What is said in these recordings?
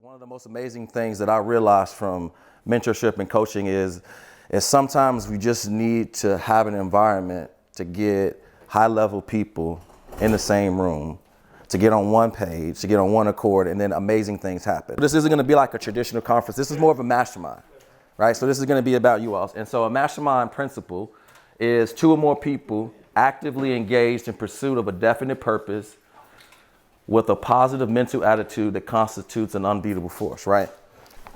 One of the most amazing things that I realized from mentorship and coaching is sometimes we just need to have an environment to get high-level people in the same room, to get on one page, to get on one accord, and then amazing things happen. This isn't going to be like a traditional conference. This is more of a mastermind, right? So this is going to be about you all. And so a mastermind principle is two or more people actively engaged in pursuit of a definite purpose with a positive mental attitude that constitutes an unbeatable force, right?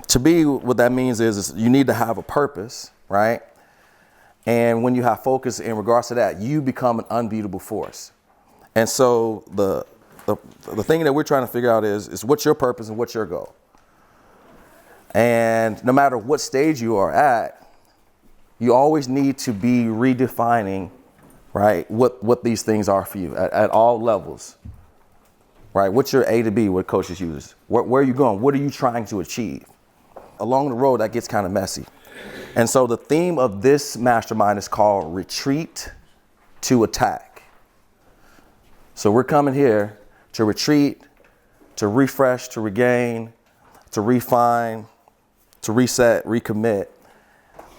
To be, what that means is you need to have a purpose, right? And when you have focus in regards to that, you become an unbeatable force. And so the thing that we're trying to figure out is what's your purpose and what's your goal? And no matter what stage you are at, you always need to be redefining, right, what these things are for you at all levels. Right? What's your A to B, what coaches use? Where are you going? What are you trying to achieve? Along the road, that gets kind of messy. And so the theme of this mastermind is called retreat to attack. So we're coming here to retreat, to refresh, to regain, to refine, to reset, recommit.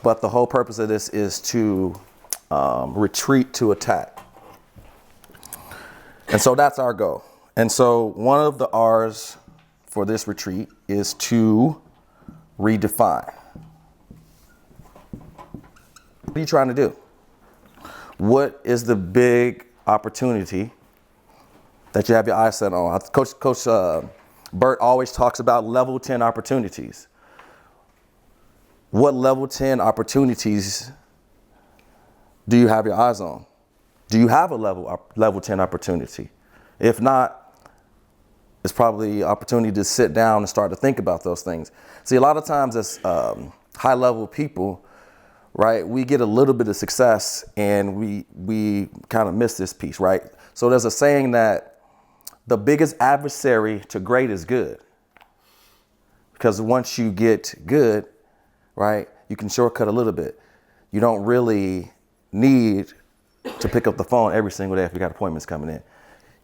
But the whole purpose of this is to retreat to attack. And so that's our goal. And so one of the R's for this retreat is to redefine. What are you trying to do? What is the big opportunity that you have your eyes set on? Coach Burt always talks about level 10 opportunities. What level 10 opportunities do you have your eyes on? Do you have a level 10 opportunity? If not, it's probably an opportunity to sit down and start to think about those things. See, a lot of times as high-level people, right, we get a little bit of success and we kind of miss this piece, right? So there's a saying that the biggest adversary to great is good. Because once you get good, right, you can shortcut a little bit. You don't really need to pick up the phone every single day if you got appointments coming in.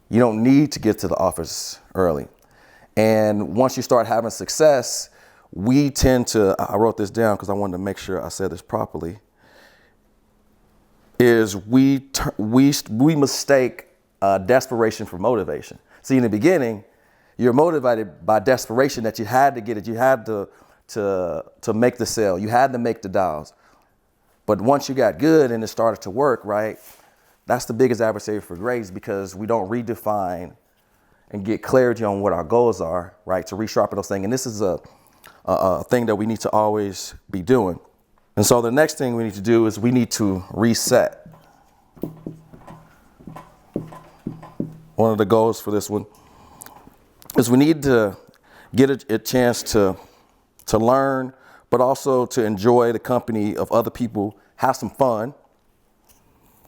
You don't need to get to the office early. And once you start having success, we tend to, I wrote this down because I wanted to make sure I said this properly, is we mistake desperation for motivation. See, in the beginning, you're motivated by desperation that you had to get it. You had to make the sale. You had to make the dials. But once you got good and it started to work, right, that's the biggest adversary for grades because we don't redefine and get clarity on what our goals are, right, to resharpen those things. And this is a thing that we need to always be doing. And so the next thing we need to do is we need to reset. One of the goals for this one is we need to get a chance to learn, but also to enjoy the company of other people, have some fun,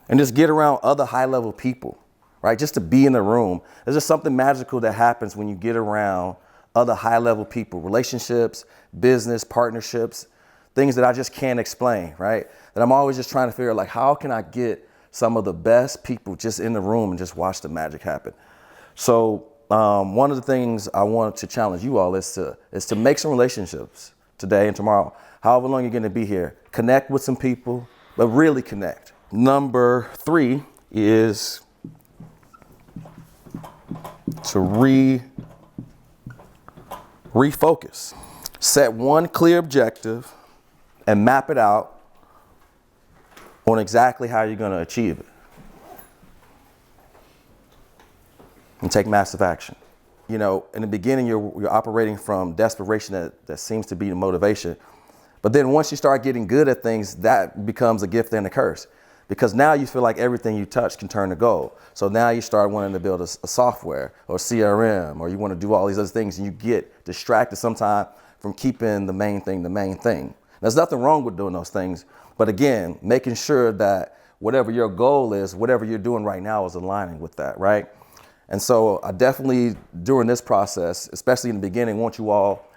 and just get around other high-level people, right? Just to be in the room. There's just something magical that happens when you get around other high-level people, relationships, business, partnerships, things that I just can't explain, right? That I'm always just trying to figure out, like, how can I get some of the best people just in the room and just watch the magic happen? So one of the things I want to challenge you all is to make some relationships today and tomorrow, however long you're going to be here. Connect with some people, but really connect. Number 3 is to refocus. Set one clear objective and map it out on exactly how you're going to achieve it. And take massive action. You know, in the beginning, you're operating from desperation that seems to be the motivation. But then once you start getting good at things, that becomes a gift and a curse. Because now you feel like everything you touch can turn to gold. So now you start wanting to build a software or CRM, or you want to do all these other things, and you get distracted sometimes from keeping the main thing the main thing. There's nothing wrong with doing those things. But again, making sure that whatever your goal is, whatever you're doing right now is aligning with that, right? And so I definitely, during this process, especially in the beginning, want you all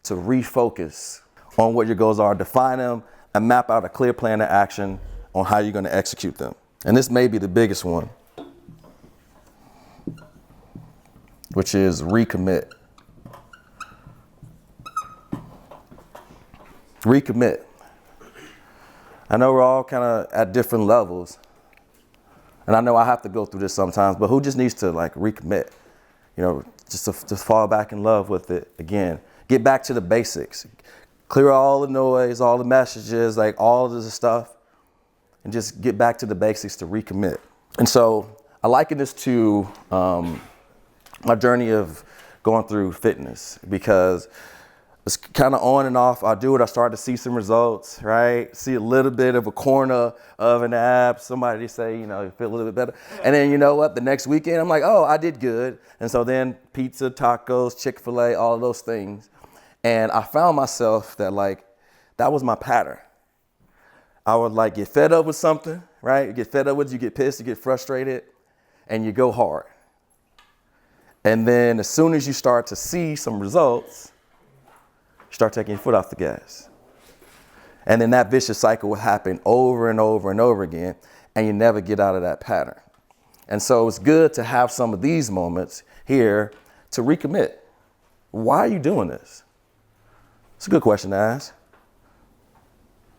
to refocus on what your goals are, define them, and map out a clear plan of action on how you're going to execute them. And this may be the biggest one, which is recommit. recommit. I know we're all kind of at different levels, and I know I have to go through this sometimes, but who just needs to like recommit? You know, just to fall back in love with it again. Get back to the basics. Clear all the noise, all the messages, like all of this stuff, and just get back to the basics to recommit. And so I liken this to my journey of going through fitness, because it's kind of on and off. I do it, I start to see some results, right? See a little bit of a corner of an ab. Somebody say, you know, you feel a little bit better. And then you know what, the next weekend, I'm like, oh, I did good. And so then pizza, tacos, Chick-fil-A, all of those things. And I found myself that like, that was my pattern. I would like get fed up with something, right? You get fed up with it, you get pissed, you get frustrated, and you go hard. And then as soon as you start to see some results, you start taking your foot off the gas. And then that vicious cycle will happen over and over and over again, and you never get out of that pattern. And so it's good to have some of these moments here to recommit. Why are you doing this? It's a good question to ask.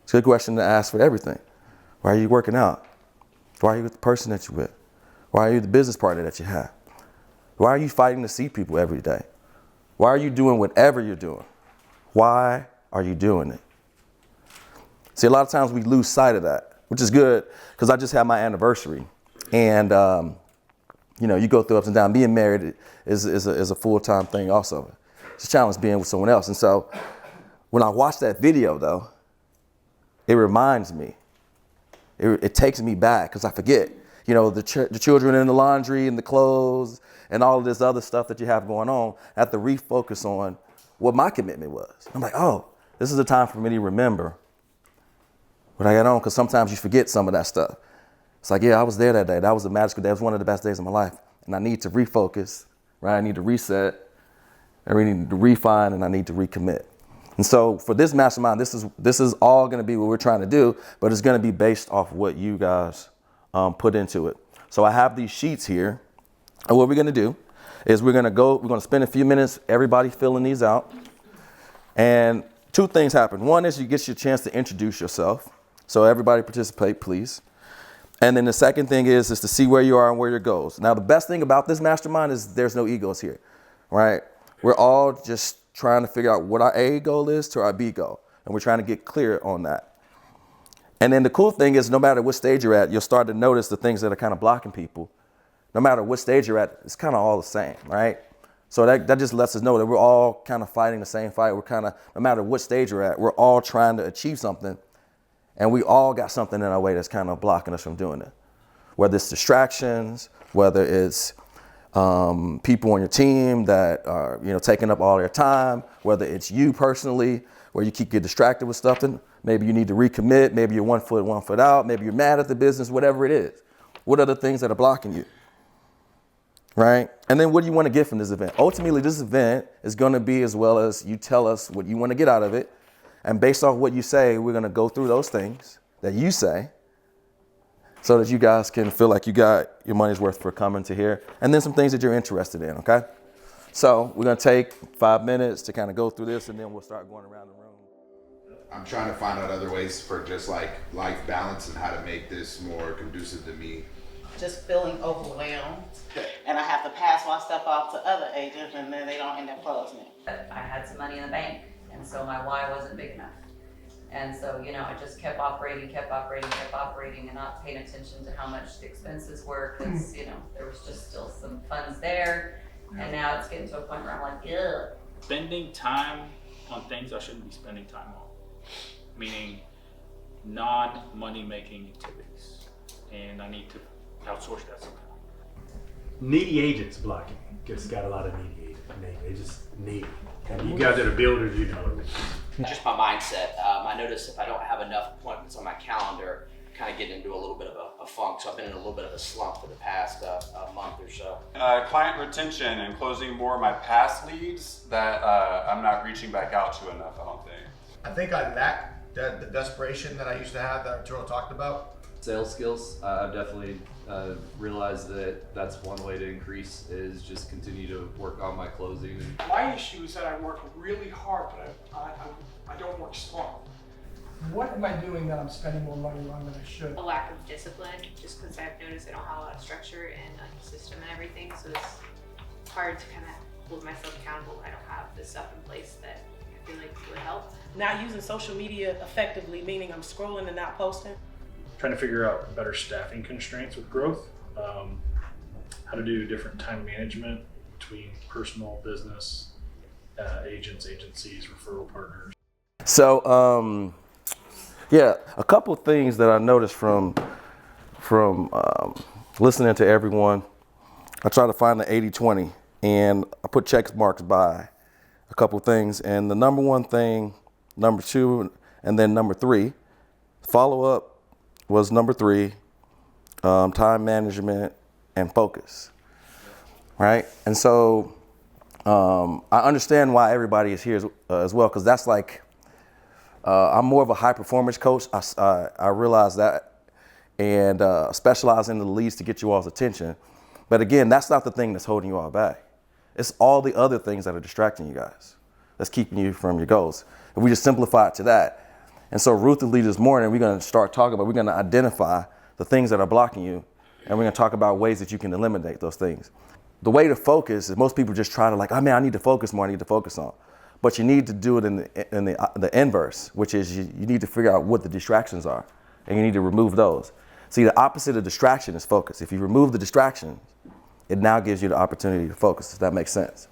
It's a good question to ask for everything. Why are you working out? Why are you with the person that you're with? Why are you the business partner that you have? Why are you fighting to see people every day? Why are you doing whatever you're doing? Why are you doing it? See, a lot of times we lose sight of that, which is good, because I just had my anniversary. And, you know, you go through ups and downs. Being married is a full-time thing also. It's a challenge being with someone else. And so when I watch that video, though, it reminds me. It takes me back, because I forget. You know, the children in the laundry and the clothes and all of this other stuff that you have going on. I have to refocus on what my commitment was. I'm like, oh, this is the time for me to remember what I got on, because sometimes you forget some of that stuff. It's like, yeah, I was there that day. That was a magical day. It was one of the best days of my life. And I need to refocus, right? I need to reset. I really need to refine, and I need to recommit. And so for this mastermind, this is all going to be what we're trying to do, but it's going to be based off what you guys put into it. So I have these sheets here, and what we're going to do is we're going to spend a few minutes, everybody filling these out. And two things happen. One is you get your chance to introduce yourself. So everybody participate, please. And then the second thing is to see where you are and where your goals. Now, the best thing about this mastermind is there's no egos here, right? We're all just trying to figure out what our A goal is to our B goal. And we're trying to get clear on that. And then the cool thing is, no matter what stage you're at, you'll start to notice the things that are kind of blocking people. No matter what stage you're at, it's kind of all the same, right? So that just lets us know that we're all kind of fighting the same fight. We're kind of, no matter what stage you're at, we're all trying to achieve something. And we all got something in our way that's kind of blocking us from doing it. Whether it's distractions, whether it's people on your team that are, you know, taking up all their time, whether it's you personally, where you keep getting distracted with stuff, then maybe you need to recommit, maybe you're 1 foot out, maybe you're mad at the business, whatever it is. What are the things that are blocking you, right? And then what do you want to get from this event? Ultimately, this event is going to be as well as you tell us what you want to get out of it. And based off what you say, we're going to go through those things that you say, so that you guys can feel like you got your money's worth for coming to here. And then some things that you're interested in, okay? So we're going to take 5 minutes to kind of go through this, and then we'll start going around the room. I'm trying to find out other ways for just like life balance and how to make this more conducive to me. Just feeling overwhelmed, and I have to pass my stuff off to other agents, and then they don't end up closing it. I had some money in the bank, and so my why wasn't big enough. And so, you know, I just kept operating, and not paying attention to how much the expenses were, because, you know, there was just still some funds there. And now it's getting to a point where I'm like, ugh. Spending time on things I shouldn't be spending time on, meaning non-money making activities. And I need to outsource that somehow. Needy agents blocking, just got a lot of needy agents. They just needy. And you guys that are builders, you know it. Just my mindset. I notice if I don't have enough appointments on my calendar, I kind of get into a little bit of a funk. So I've been in a little bit of a slump for the past month or so. Client retention and closing more of my past leads that I'm not reaching back out to enough, I don't think. I think I lack the desperation that I used to have that Arturo talked about. Sales skills, I've definitely realized that that's one way to increase is just continue to work on my closing. My issue is that I work really hard, but I don't work smart. What am I doing that I'm spending more money on than I should? A lack of discipline, just because I've noticed I don't have a lot of structure and like a system and everything, so it's hard to kind of hold myself accountable when I don't have the stuff in place that I feel like would help. Not using social media effectively, meaning I'm scrolling and not posting. Trying to figure out better staffing constraints with growth, how to do different time management between personal, business, agents, agencies, referral partners. So, yeah, a couple of things that I noticed from listening to everyone. I try to find the 80-20, and I put check marks by a couple of things. And the number one thing, number two, and then number three, follow up was number three, time management and focus, right? And so I understand why everybody is here as well, because that's like, I'm more of a high performance coach. I realize that, and specialize in the leads to get you all's attention. But again, that's not the thing that's holding you all back. It's all the other things that are distracting you guys, that's keeping you from your goals. If we just simplify it to that. And so ruthlessly this morning, we're going to start talking about, we're going to identify the things that are blocking you, and we're going to talk about ways that you can eliminate those things. The way to focus is most people just try to like, oh man, I need to focus more, I need to focus on. But you need to do it in the inverse, which is you need to figure out what the distractions are, and you need to remove those. See, the opposite of distraction is focus. If you remove the distractions, it now gives you the opportunity to focus, if that makes sense.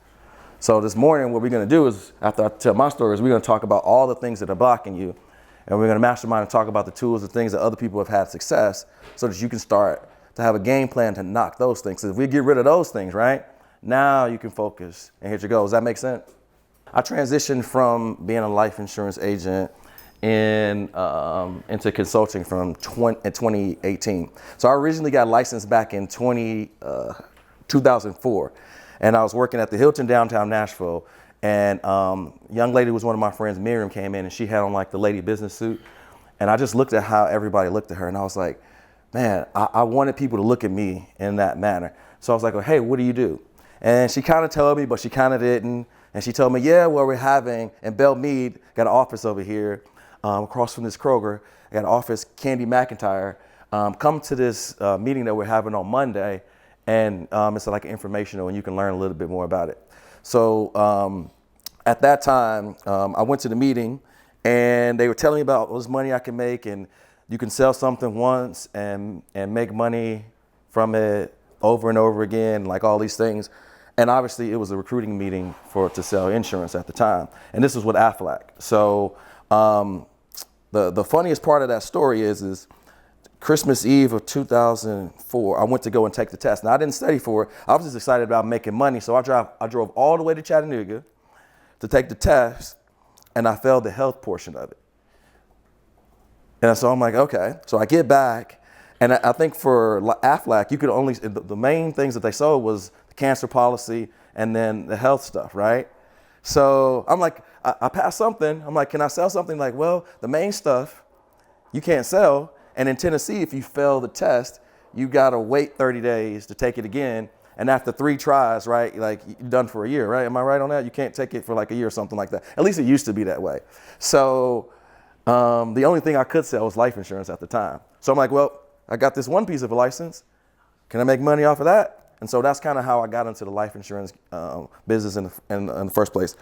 So this morning, what we're going to do is, after I tell my story, is we're going to talk about all the things that are blocking you, and we're going to mastermind and talk about the tools and things that other people have had success, so that you can start to have a game plan to knock those things. So if we get rid of those things, right, now you can focus and hit your goals. Does that make sense? I transitioned from being a life insurance agent into consulting from 2018. So I originally got licensed back in 2004, and I was working at the Hilton downtown Nashville. And young lady was one of my friends, Miriam, came in, and she had on like the lady business suit. And I just looked at how everybody looked at her, and I was like, man, I wanted people to look at me in that manner. So I was like, oh, hey, what do you do? And she kind of told me, but she kind of didn't. And she told me, yeah, well, we're having, in Belle Meade, got an office over here, across from this Kroger, I got an office, Candy McIntyre. Come to this meeting that we're having on Monday, and it's like informational, and you can learn a little bit more about it. So at that time, I went to the meeting, and they were telling me about all this money I can make, and you can sell something once and make money from it over and over again, like all these things. And obviously, it was a recruiting meeting to sell insurance at the time. And this was with Aflac. So the funniest part of that story is Christmas Eve of 2004, I went to go and take the test. Now, I didn't study for it. I was just excited about making money. So I drove all the way to Chattanooga to take the test, and I failed the health portion of it. And so I'm like, okay. So I get back, and I think for Aflac, you could only, the main things that they sold was the cancer policy and then the health stuff, right? So I'm like, I passed something. I'm like, can I sell something? Like, well, the main stuff you can't sell. And in Tennessee, if you fail the test, you gotta wait 30 days to take it again. And after 3 tries, right, like you're done for a year, right? Am I right on that? You can't take it for like a year or something like that. At least it used to be that way. So the only thing I could sell was life insurance at the time. So I'm like, well, I got this one piece of a license. Can I make money off of that? And so that's kind of how I got into the life insurance business in the first place.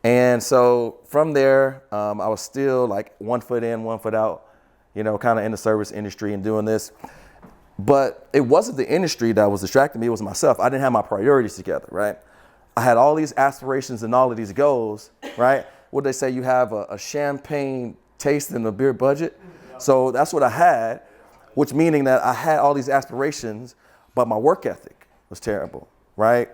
And so from there, I was still like 1 foot in, 1 foot out, you know, kind of in the service industry and doing this. But it wasn't the industry that was distracting me, it was myself. I didn't have my priorities together, right? I had all these aspirations and all of these goals, right? What they say, you have a champagne taste in a beer budget. So that's what I had, which meaning that I had all these aspirations, but my work ethic was terrible, right?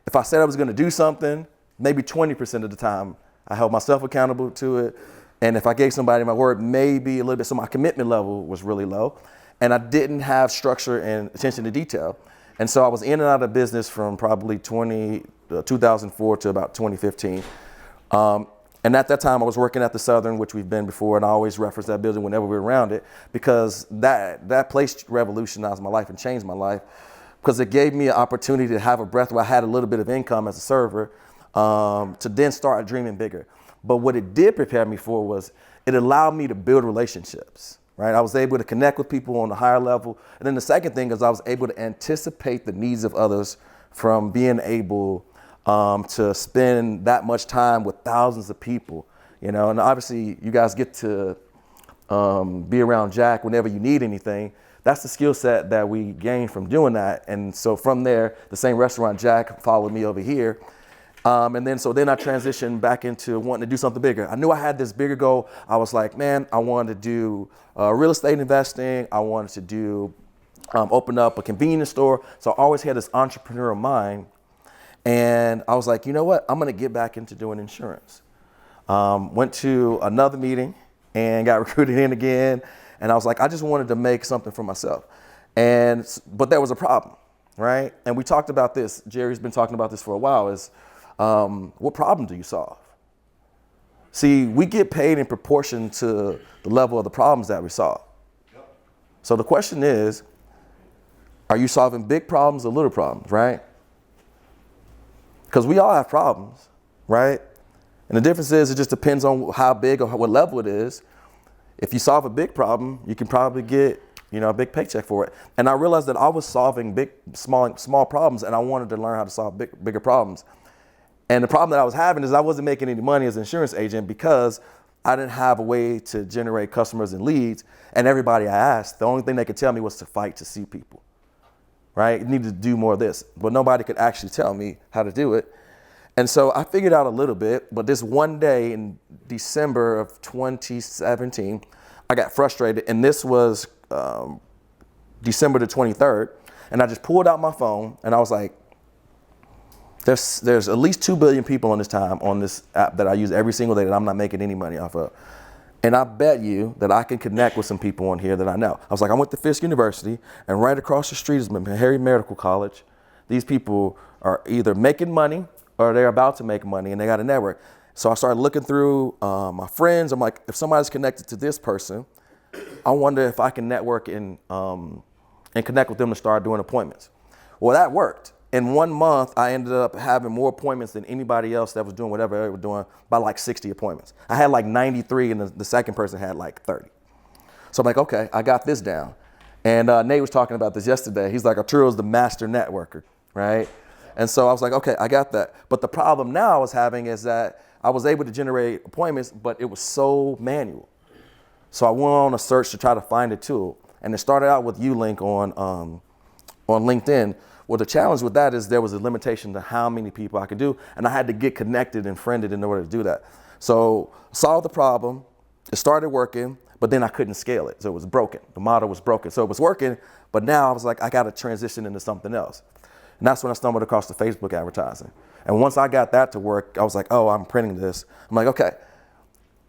If I said I was gonna do something, maybe 20% of the time I held myself accountable to it. And if I gave somebody my word, maybe a little bit, so my commitment level was really low. And I didn't have structure and attention to detail. And so I was in and out of business from probably 2004 to about 2015. And at that time, I was working at the Southern, which we've been before, and I always reference that building whenever we're around it, because that place revolutionized my life and changed my life, because it gave me an opportunity to have a breath where I had a little bit of income as a server, to then start dreaming bigger. But what it did prepare me for was it allowed me to build relationships, right? I was able to connect with people on a higher level. And then the second thing is I was able to anticipate the needs of others from being able to spend that much time with thousands of people, and obviously you guys get to be around Jack whenever you need anything. That's the skill set that we gained from doing that. And so from there, the same restaurant, Jack followed me over here. And then I transitioned back into wanting to do something bigger. I knew I had this bigger goal. I was like, man, I wanted to do real estate investing. I wanted to do open up a convenience store. So I always had this entrepreneurial mind. And I was like, you know what? I'm going to get back into doing insurance. Went to another meeting and got recruited in again. And I was like, I just wanted to make something for myself. But there was a problem, right? And we talked about this. Jerry's been talking about this for a while, is what problem do you solve? See, we get paid in proportion to the level of the problems that we solve. So the question is, are you solving big problems or little problems, right? Because we all have problems, right? And the difference is it just depends on how big or what level it is. If you solve a big problem, you can probably get, a big paycheck for it. And I realized that I was solving small problems, and I wanted to learn how to solve bigger problems. And the problem that I was having is I wasn't making any money as an insurance agent because I didn't have a way to generate customers and leads. And everybody I asked, the only thing they could tell me was to fight to see people. Right? You need to do more of this. But nobody could actually tell me how to do it. And so I figured out a little bit, but this one day in December of 2017, I got frustrated. And this was December the 23rd. And I just pulled out my phone and I was like, there's at least 2 billion people on this app that I use every single day that I'm not making any money off of. And I bet you that I can connect with some people on here that I know. I was like, I went to Fisk University, and right across the street is Harry Medical College. These people are either making money or they're about to make money, and they got a network. So I started looking through my friends. I'm like, if somebody's connected to this person, I wonder if I can network and connect with them to start doing appointments. Well, that worked. In 1 month, I ended up having more appointments than anybody else that was doing whatever they were doing by like 60 appointments. I had like 93 and the second person had like 30. So I'm like, okay, I got this down. And Nate was talking about this yesterday. He's like, Arturo's the master networker, right? And so I was like, okay, I got that. But the problem now I was having is that I was able to generate appointments, but it was so manual. So I went on a search to try to find a tool. And it started out with Ulink on LinkedIn. Well, the challenge with that is there was a limitation to how many people I could do, and I had to get connected and friended in order to do that. So solved the problem, it started working, but then I couldn't scale it. So it was broken. The model was broken. So it was working, but now I was like, I got to transition into something else. And that's when I stumbled across the Facebook advertising. And once I got that to work, I was like, oh, I'm printing this. I'm like, okay.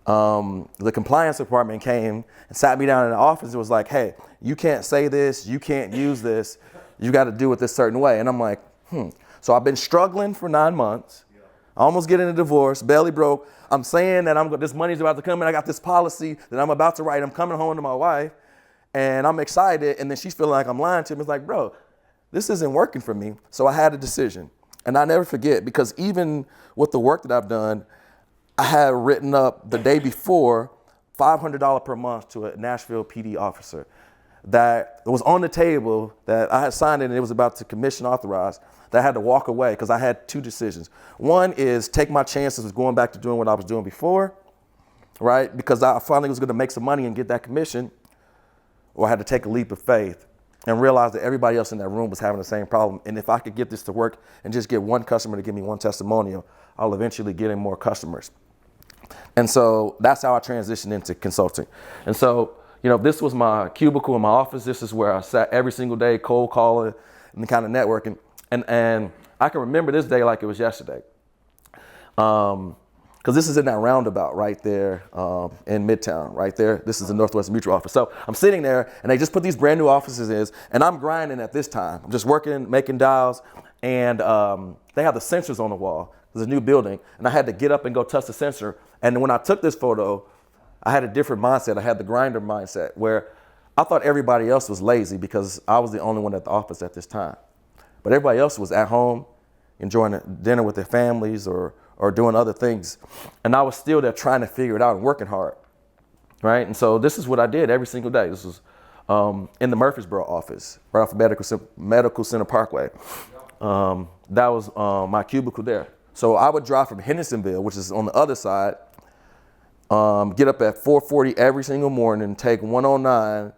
The compliance department came and sat me down in the office. It was like, hey, you can't say this. You can't use this. You got to do it this certain way. And I'm like, So I've been struggling for 9 months. I almost getting a divorce, barely broke. I'm saying that this money's about to come in. I got this policy that I'm about to write. I'm coming home to my wife and I'm excited. And then she's feeling like I'm lying to me. It's like, bro, this isn't working for me. So I had a decision. And I never forget, because even with the work that I've done, I had written up the day before $500 per month to a Nashville PD officer that was on the table, that I had signed it and it was about to commission authorize, that I had to walk away because I had two decisions. One is take my chances of going back to doing what I was doing before, right? Because I finally was going to make some money and get that commission, or I had to take a leap of faith and realize that everybody else in that room was having the same problem. And if I could get this to work and just get one customer to give me one testimonial, I'll eventually get in more customers. And so that's how I transitioned into consulting. And so, this was my cubicle in my office. This is where I sat every single day, cold calling and kind of networking. And I can remember this day like it was yesterday. Because this is in that roundabout right there in Midtown, right there. This is the Northwest Mutual office. So I'm sitting there and they just put these brand new offices in, and I'm grinding at this time. I'm just working, making dials, and they have the sensors on the wall. There's a new building, and I had to get up and go touch the sensor. And when I took this photo, I had a different mindset. I had the grinder mindset where I thought everybody else was lazy because I was the only one at the office at this time. But everybody else was at home, enjoying dinner with their families or doing other things. And I was still there trying to figure it out and working hard, right? And so this is what I did every single day. This was in the Murfreesboro office, right off of Medical Center Parkway. That was my cubicle there. So I would drive from Hendersonville, which is on the other side, get up at 4:40 every single morning, take 109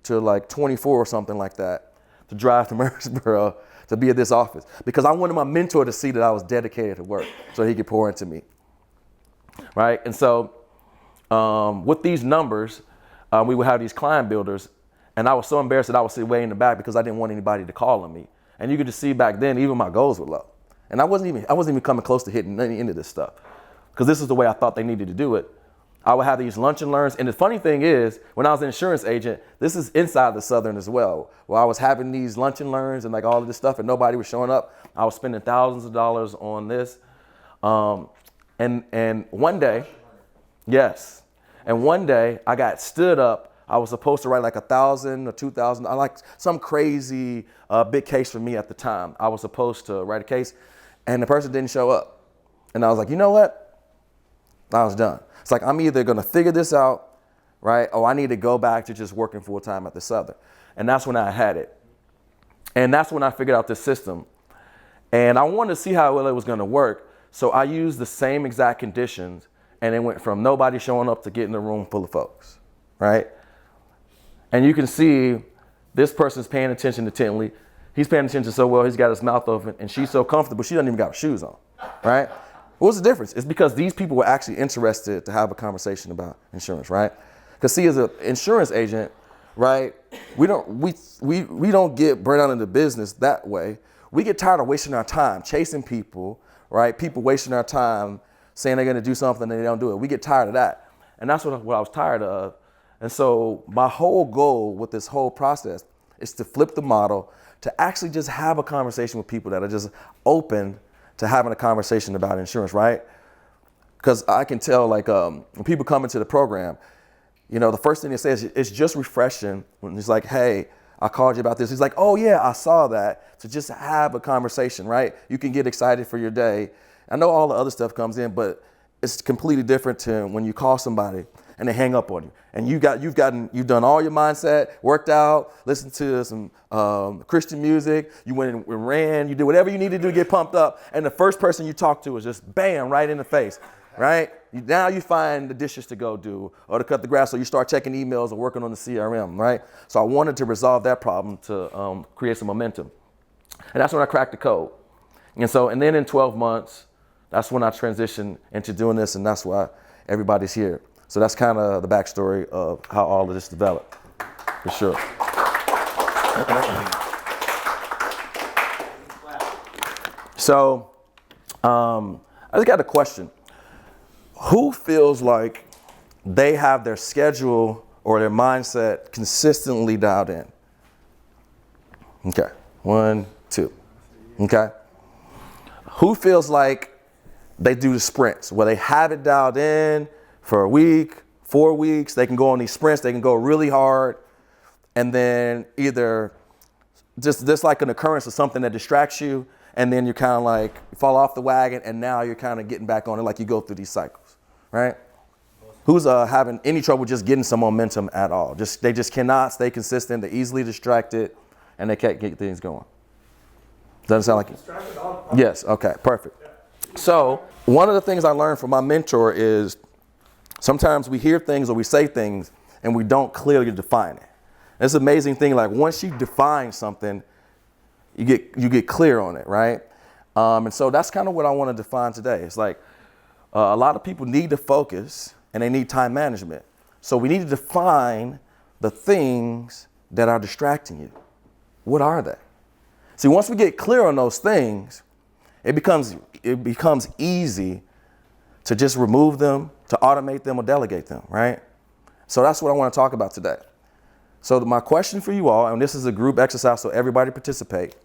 to like 24 or something like that to drive to Murfreesboro to be at this office because I wanted my mentor to see that I was dedicated to work so he could pour into me, right? And so with these numbers, we would have these client builders, and I was so embarrassed that I would sit way in the back because I didn't want anybody to call on me. And you could just see back then, even my goals were low. And I wasn't even coming close to hitting any of this stuff because this is the way I thought they needed to do it. I would have these lunch and learns. And the funny thing is, when I was an insurance agent, this is inside the Southern as well, where I was having these lunch and learns and like all of this stuff and nobody was showing up. I was spending thousands of dollars on this. And one day, yes. And one day I got stood up. I was supposed to write like 1,000 or 2,000. I like some crazy big case for me at the time. I was supposed to write a case and the person didn't show up. And I was like, you know what? I was done. It's like, I'm either going to figure this out, right? Or I need to go back to just working full time at the Southern. And that's when I had it. And that's when I figured out this system. And I wanted to see how well it was going to work. So I used the same exact conditions and it went from nobody showing up to getting a room full of folks, right? And you can see this person's paying attention intently. He's paying attention so well, he's got his mouth open and she's so comfortable, she doesn't even got her shoes on, right? What's the difference? It's because these people were actually interested to have a conversation about insurance, right? Because see, as an insurance agent, right, we don't get burnt out in the business that way. We get tired of wasting our time chasing people, right? People wasting our time saying they're going to do something and they don't do it. We get tired of that. And that's what I was tired of. And so my whole goal with this whole process is to flip the model, to actually just have a conversation with people that are just open to having a conversation about insurance, right? Because I can tell, like, when people come into the program, you know, the first thing they say is it's just refreshing when it's like, hey, I called you about this. He's like, oh yeah, I saw that. To just have a conversation, right? You can get excited for your day. I know all the other stuff comes in, but it's completely different to when you call somebody and they hang up on you. And you've done all your mindset, worked out, listened to some Christian music, you went and ran, you did whatever you needed to do to get pumped up, and the first person you talk to is just bam, right in the face, right? Now you find the dishes to go do or to cut the grass, so you start checking emails or working on the CRM, right? So I wanted to resolve that problem to create some momentum. And that's when I cracked the code. And then in 12 months, that's when I transitioned into doing this, and that's why everybody's here. So that's kind of the backstory of how all of this developed, for sure. So I just got a question. Who feels like they have their schedule or their mindset consistently dialed in? Okay, 1, 2, okay. Who feels like they do the sprints where they have it dialed in for a week, 4 weeks, they can go on these sprints, they can go really hard, and then either just like an occurrence of something that distracts you, and then you kind of like fall off the wagon, and now you're kind of getting back on it, like you go through these cycles, right? Who's having any trouble just getting some momentum at all? They just cannot stay consistent, they're easily distracted, and they can't get things going. Doesn't sound like it? Yes, okay, perfect. So one of the things I learned from my mentor is sometimes we hear things or we say things and we don't clearly define it. It's an amazing thing, like once you define something, you get clear on it, right? And so that's kind of what I want to define today. It's like a lot of people need to focus and they need time management. So we need to define the things that are distracting you. What are they? See, once we get clear on those things, it becomes easy to just remove them, to automate them or delegate them, right? So that's what I want to talk about today. So my question for you all, and this is a group exercise so everybody participate,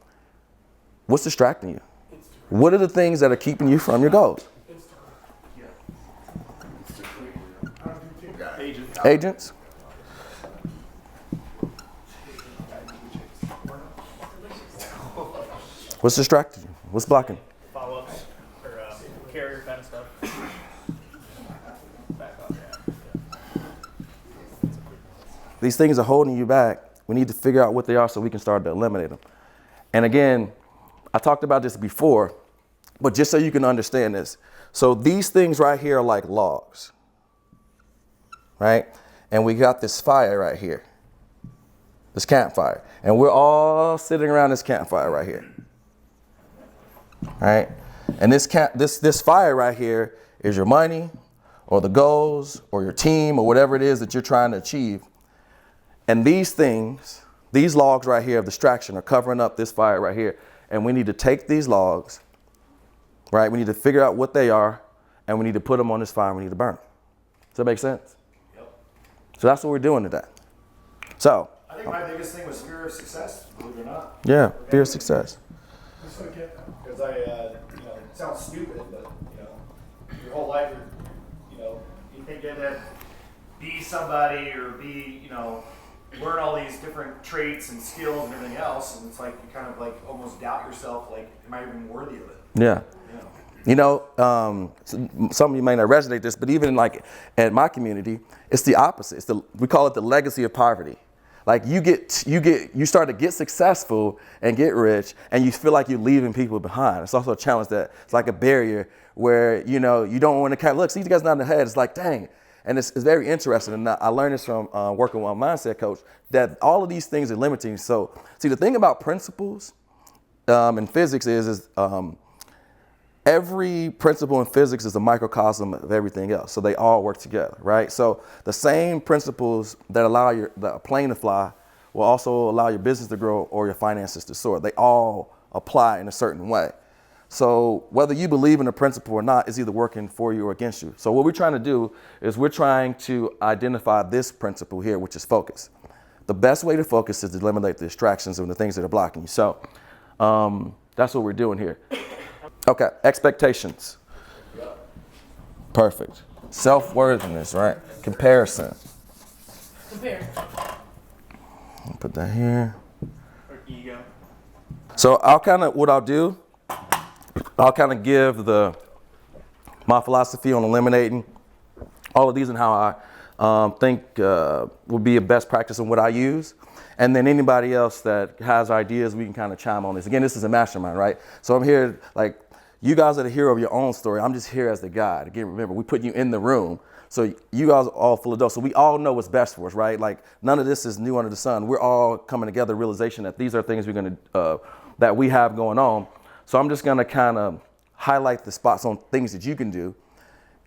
what's distracting you? What are the things that are keeping you from your goals? Agents. What's distracting you? What's blocking? Follow-ups or carrier kind of stuff. Back up, yeah. These things are holding you back. We need to figure out what they are so we can start to eliminate them. And again, I talked about this before, but just so you can understand this. So these things right here are like logs, right? And we got this fire right here, this campfire. And we're all sitting around this campfire right here, right? And this fire right here is your money or the goals or your team or whatever it is that you're trying to achieve. And these things, these logs right here of distraction are covering up this fire right here. And we need to take these logs, right? We need to figure out what they are, and we need to put them on this fire and we need to burn them. Does that make sense? Yep. So that's what we're doing today. So. I think my biggest thing was fear of success, believe it or not. Yeah, fear of success. Because it sounds stupid, but, your whole life, you think you're gonna be somebody or be, learn all these different traits and skills and everything else, and it's like you kind of like almost doubt yourself, like, am I even worthy of it? Yeah. Some of you may not resonate this, but even like at my community, it's the opposite. We call it the legacy of poverty. Like you start to get successful and get rich, and you feel like you're leaving people behind. It's also a challenge that it's like a barrier where you don't want to kind of look. See, these guys not in the head. It's like, dang. And it's very interesting. And I learned this from working with a mindset coach, that all of these things are limiting. So, see, the thing about principles in physics is every principle in physics is a microcosm of everything else. So they all work together, right? So the same principles that allow the plane to fly will also allow your business to grow or your finances to soar. They all apply in a certain way. So whether you believe in a principle or not is either working for you or against you. So what we're trying to do is we're trying to identify this principle here, which is focus. The best way to focus is to eliminate the distractions and the things that are blocking you. So that's what we're doing here. Okay, expectations. Perfect. Self-worthiness, right? Comparison. Put that here. Or ego. So I'll give my philosophy on eliminating all of these and how I think would be a best practice in what I use. And then anybody else that has ideas, we can kind of chime on this. Again, this is a mastermind, right? So I'm here, like, you guys are the hero of your own story. I'm just here as the guide. Again, remember, we put you in the room. So you guys are all full of dough. So we all know what's best for us, right? Like, none of this is new under the sun. We're all coming together, realization that these are things that we have going on. So I'm just gonna kind of highlight the spots on things that you can do.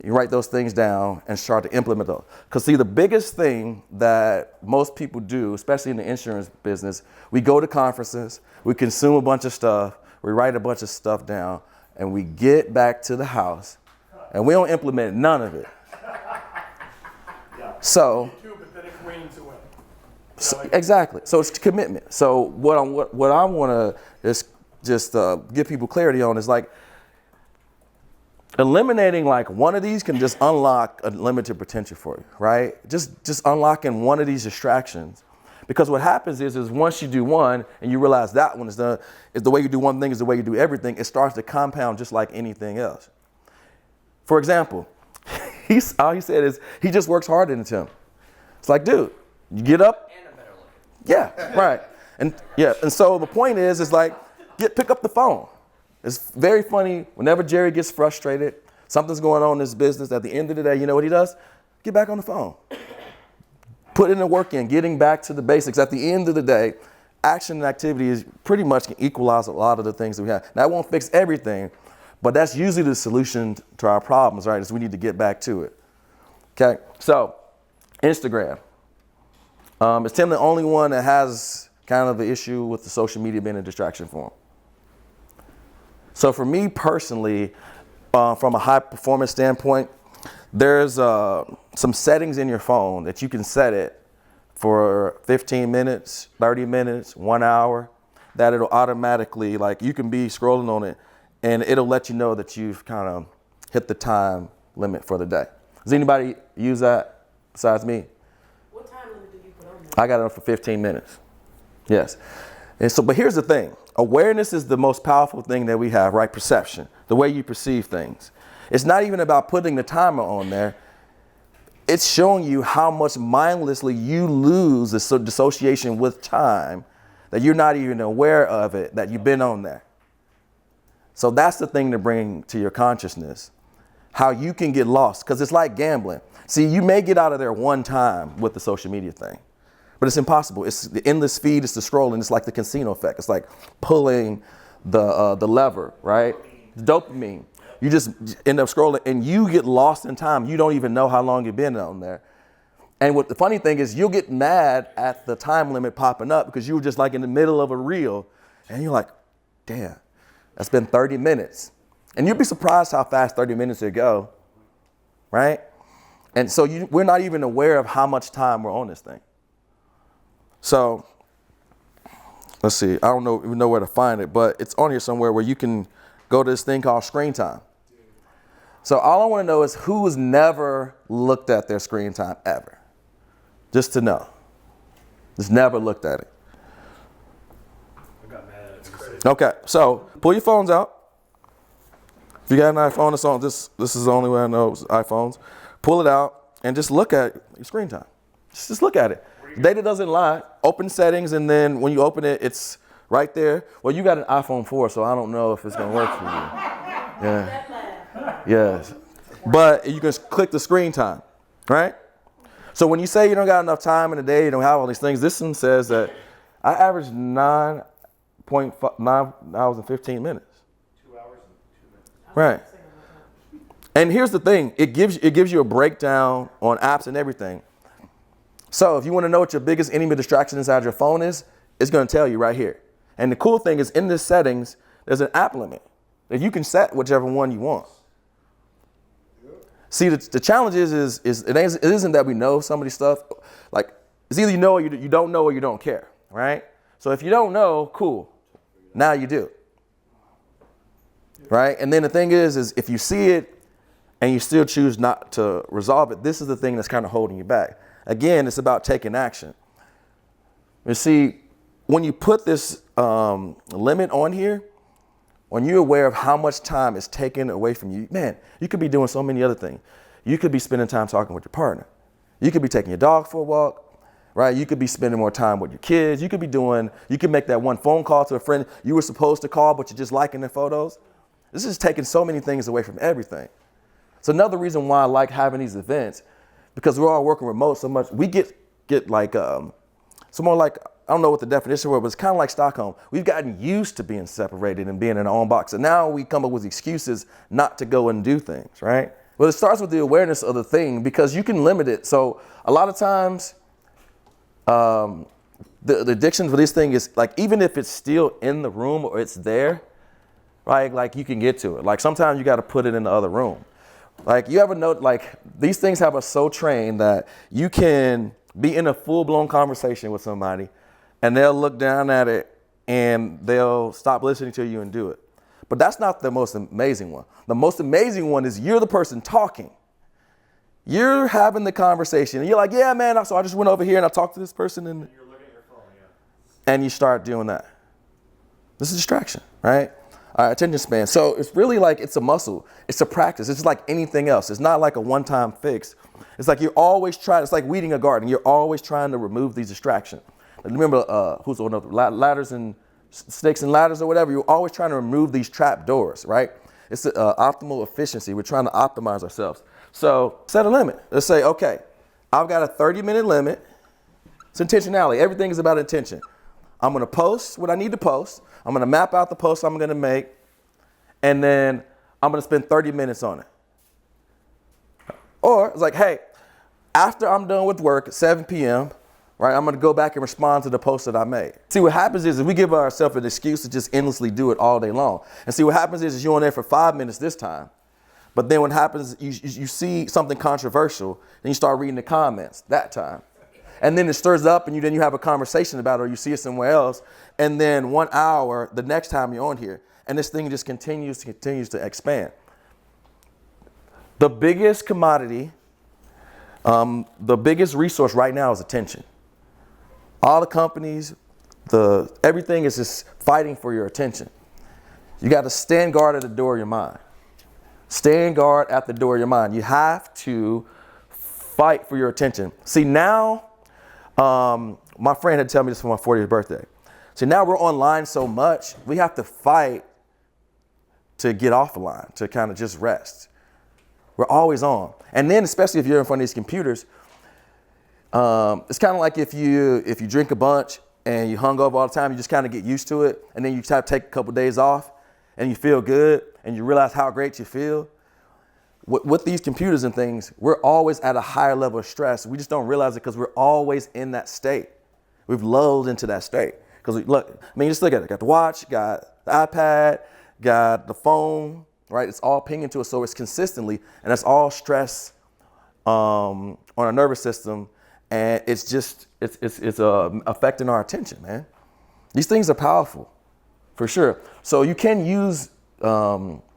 You write those things down and start to implement those. Because see, the biggest thing that most people do, especially in the insurance business, we go to conferences, we consume a bunch of stuff, we write a bunch of stuff down, and we get back to the house, and we don't implement none of it. So, exactly. So it's commitment. So what I want to just give people clarity on is like, eliminating like one of these can just unlock unlimited potential for you, right? Just unlocking one of these distractions. Because what happens is once you do one and you realize that one is the way you do one thing is the way you do everything, it starts to compound just like anything else. For example, all he said is he just works harder than Tim. It's like, dude, you get up. And a better looking. Yeah, right. And so the point is like, pick up the phone. It's very funny, whenever Jerry gets frustrated, something's going on in his business, at the end of the day, you know what he does? Get back on the phone. Put in the work in, getting back to the basics. At the end of the day, action and activity is pretty much can equalize a lot of the things that we have. Now, it won't fix everything, but that's usually the solution to our problems, right? Is we need to get back to it. Okay, so Instagram. Is Tim the only one that has kind of an issue with the social media being a distraction for him? So for me personally, from a high performance standpoint, there's some settings in your phone that you can set it for 15 minutes, 30 minutes, 1 hour, that it'll automatically, like you can be scrolling on it and it'll let you know that you've kind of hit the time limit for the day. Does anybody use that besides me? What time limit do you put on there? I got it for 15 minutes. Yes. And so, but here's the thing. Awareness is the most powerful thing that we have, right? Perception, the way you perceive things. It's not even about putting the timer on there. It's showing you how much mindlessly you lose the dissociation with time, that you're not even aware of it, that you've been on there. So that's the thing to bring to your consciousness, how you can get lost, because it's like gambling. See, you may get out of there one time with the social media thing, but it's impossible. It's the endless feed, it's the scrolling, it's like the casino effect. It's like pulling the lever, right? Dopamine. You just end up scrolling and you get lost in time. You don't even know how long you've been on there. And what the funny thing is, you'll get mad at the time limit popping up because you were just like in the middle of a reel and you're like, damn, that's been 30 minutes. And you'll be surprised how fast 30 minutes will go, right? And so we're not even aware of how much time we're on this thing. So let's see, I don't even know where to find it, but it's on here somewhere where you can go to this thing called screen time. So all I want to know is who has never looked at their screen time ever? Just to know. Just never looked at it. I got mad at it. Okay, so pull your phones out. If you got an iPhone, it's on. This is the only way I know iPhones. Pull it out and just look at your screen time. Just look at it. Data doesn't lie. Open settings, and then when you open it, it's right there. Well, you got an iPhone 4, so I don't know if it's going to work for you. Yeah. Yes. But you can click the screen time, right? So when you say you don't got enough time in a day, you don't have all these things, this one says that I average 9 hours and 15 minutes. 2 hours and 2 minutes. Right. And here's the thing. It gives you a breakdown on apps and everything. So if you want to know what your biggest enemy distraction inside your phone is, it's going to tell you right here. And the cool thing is in the settings, there's an app limit that you can set whichever one you want. See, the challenge is it isn't that we know some of these stuff. Like, it's either you know or you don't know or you don't care, right? So if you don't know, cool. Now you do. Right? And then the thing is if you see it and you still choose not to resolve it, this is the thing that's kind of holding you back. Again, it's about taking action. You see, when you put this limit on here, when you're aware of how much time is taken away from you, man, you could be doing so many other things. You could be spending time talking with your partner. You could be taking your dog for a walk, right? You could be spending more time with your kids. You could make that one phone call to a friend you were supposed to call, but you're just liking their photos. This is taking so many things away from everything. It's another reason why I like having these events, because we're all working remote so much. We get like, someone like, I don't know what the definition was, but it's kind of like Stockholm. We've gotten used to being separated and being in our own box. And now we come up with excuses not to go and do things, right? Well, it starts with the awareness of the thing, because you can limit it. So a lot of times, the addiction for this thing is like, even if it's still in the room or it's there, right? Like you can get to it. Like sometimes you got to put it in the other room. Like you ever know, like these things have us so trained that you can be in a full-blown conversation with somebody and they'll look down at it and they'll stop listening to you and do it. But that's not the most amazing one. The most amazing one is you're the person talking. You're having the conversation and you're like, yeah, man, so I just went over here and I talked to this person and You're looking at your phone, yeah. and you start doing that. This is a distraction, right? Attention span. So it's really like it's a muscle. It's a practice. It's like anything else. It's not like a one-time fix. It's like you're always trying. It's like weeding a garden. You're always trying to remove these distractions. Remember, who's on ladders and snakes and ladders or whatever? You're always trying to remove these trap doors, right? It's optimal efficiency. We're trying to optimize ourselves. So set a limit. Let's say, okay, I've got a 30-minute limit. It's intentionality. Everything is about intention. I'm going to post what I need to post. I'm going to map out the post I'm going to make. And then I'm going to spend 30 minutes on it. Or it's like, hey, after I'm done with work at 7 p.m., right, I'm going to go back and respond to the post that I made. See, what happens is we give ourselves an excuse to just endlessly do it all day long. And see, what happens is you're on there for 5 minutes this time. But then what happens is you see something controversial, and you start reading the comments that time. And then it stirs up, and then you have a conversation about it, or you see it somewhere else. And then 1 hour the next time you're on here. and this thing just continues to expand. The biggest commodity, the biggest resource right now is attention. All the companies, everything is just fighting for your attention. You got to stand guard at the door of your mind. Stand guard at the door of your mind. You have to fight for your attention. See, now, my friend had told me this for my 40th birthday. See, now we're online so much, we have to fight to get off the line, to kind of just rest. We're always on. And then, especially if you're in front of these computers, it's kind of like if you drink a bunch and you hungover all the time, you just kind of get used to it. And then you try to take a couple days off and you feel good and you realize how great you feel. With these computers and things, we're always at a higher level of stress. We just don't realize it because we're always in that state. We've lulled into that state. Because look, I mean, just look at it. Got the watch, got the iPad, got the phone, right? It's all pinging to us, so it's consistently, and that's all stress on our nervous system, and it's affecting our attention, man. These things are powerful, for sure. So you can use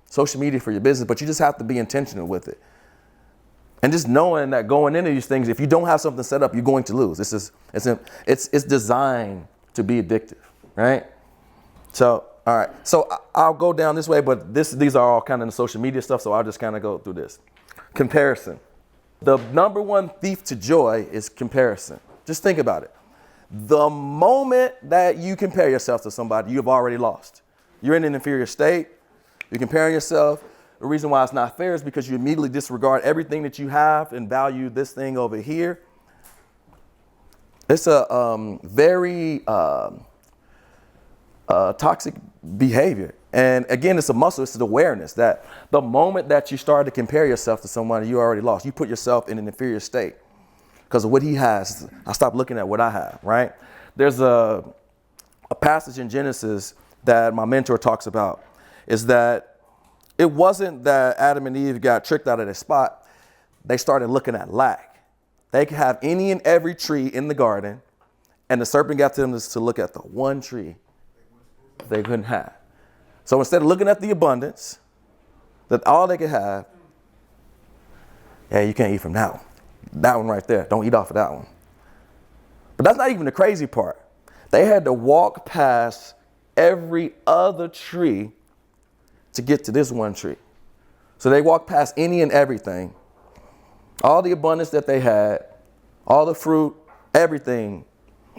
social media for your business, but you just have to be intentional with it. And just knowing that going into these things, if you don't have something set up, you're going to lose. It's designed to be addictive, right? So, all right. So I'll go down this way, but these are all kind of the social media stuff, so I'll just kind of go through this. Comparison. The number one thief to joy is comparison. Just think about it. The moment that you compare yourself to somebody, you've already lost. You're in an inferior state. You're comparing yourself. The reason why it's not fair is because you immediately disregard everything that you have and value this thing over here. It's a very toxic behavior. And again, it's a muscle. It's an awareness that the moment that you start to compare yourself to someone, you already lost. You put yourself in an inferior state because of what he has. I stopped looking at what I have, right? There's a passage in Genesis that my mentor talks about, is that it wasn't that Adam and Eve got tricked out of their spot. They started looking at lack. They could have any and every tree in the garden, and the serpent got to them to look at the one tree they couldn't have. So instead of looking at the abundance, that all they could have, yeah, you can't eat from that one. That one right there. Don't eat off of that one. But that's not even the crazy part. They had to walk past every other tree to get to this one tree. So they walked past any and everything, all the abundance that they had, all the fruit, everything,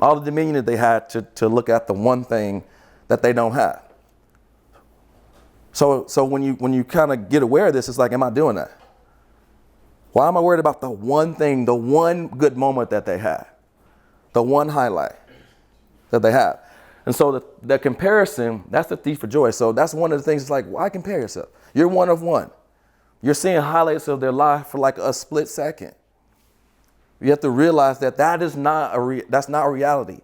all the dominion that they had to look at the one thing that they don't have. So when you kind of get aware of this, it's like, am I doing that? Why am I worried about the one thing, the one good moment that they have, the one highlight that they have? And so the comparison, that's the thief of joy. So that's one of the things. It's like, why compare yourself? You're one of one. You're seeing highlights of their life for like a split second. You have to realize that that's not reality.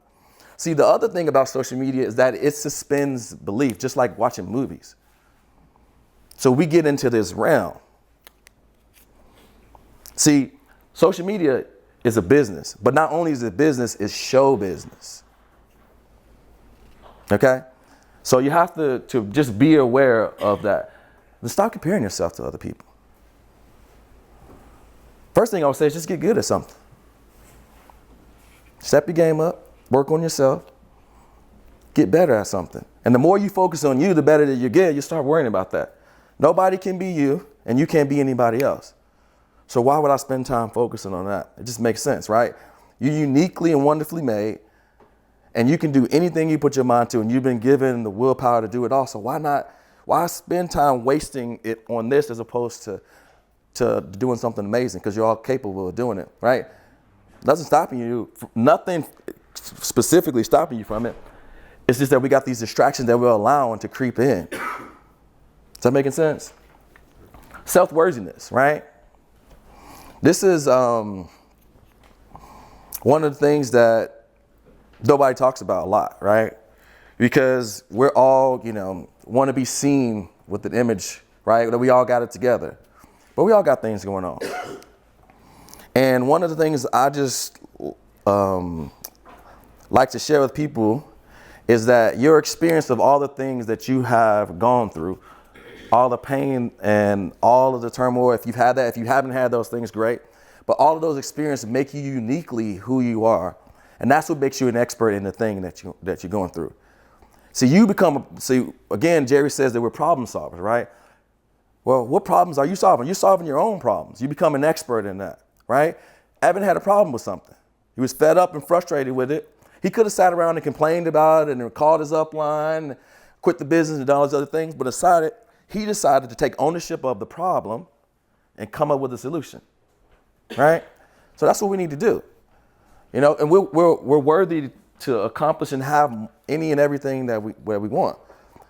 See, the other thing about social media is that it suspends belief, just like watching movies. So we get into this realm. See, social media is a business, but not only is it business, it's show business. Okay? So you have to just be aware of that. And stop comparing yourself to other people. First thing I would say is just get good at something. Step your game up, work on yourself, get better at something. And the more you focus on you, the better that you get, you start worrying about that. Nobody can be you, and you can't be anybody else. So why would I spend time focusing on that? It just makes sense, right? You're uniquely and wonderfully made, and you can do anything you put your mind to, and you've been given the willpower to do it all. So why spend time wasting it on this as opposed to doing something amazing, because you're all capable of doing it, right? Nothing stopping you, nothing specifically stopping you from it. It's just that we got these distractions that we're allowing to creep in. Is that making sense? Self-worthiness, right? This is one of the things that nobody talks about a lot, right? Because we're all, want to be seen with an image, right? That we all got it together. But we all got things going on. And one of the things I just like to share with people is that your experience of all the things that you have gone through, all the pain and all of the turmoil, if you've had that, if you haven't had those things, great. But all of those experiences make you uniquely who you are. And that's what makes you an expert in the thing that you're going through. See, again, Jerry says that we're problem solvers, right? Well, what problems are you solving? You're solving your own problems. You become an expert in that, right? Evan had a problem with something. He was fed up and frustrated with it. He could have sat around and complained about it and called his upline, quit the business and done all those other things, but he decided to take ownership of the problem and come up with a solution, right? So that's what we need to do, you know, and we're worthy to accomplish and have any and everything that we want.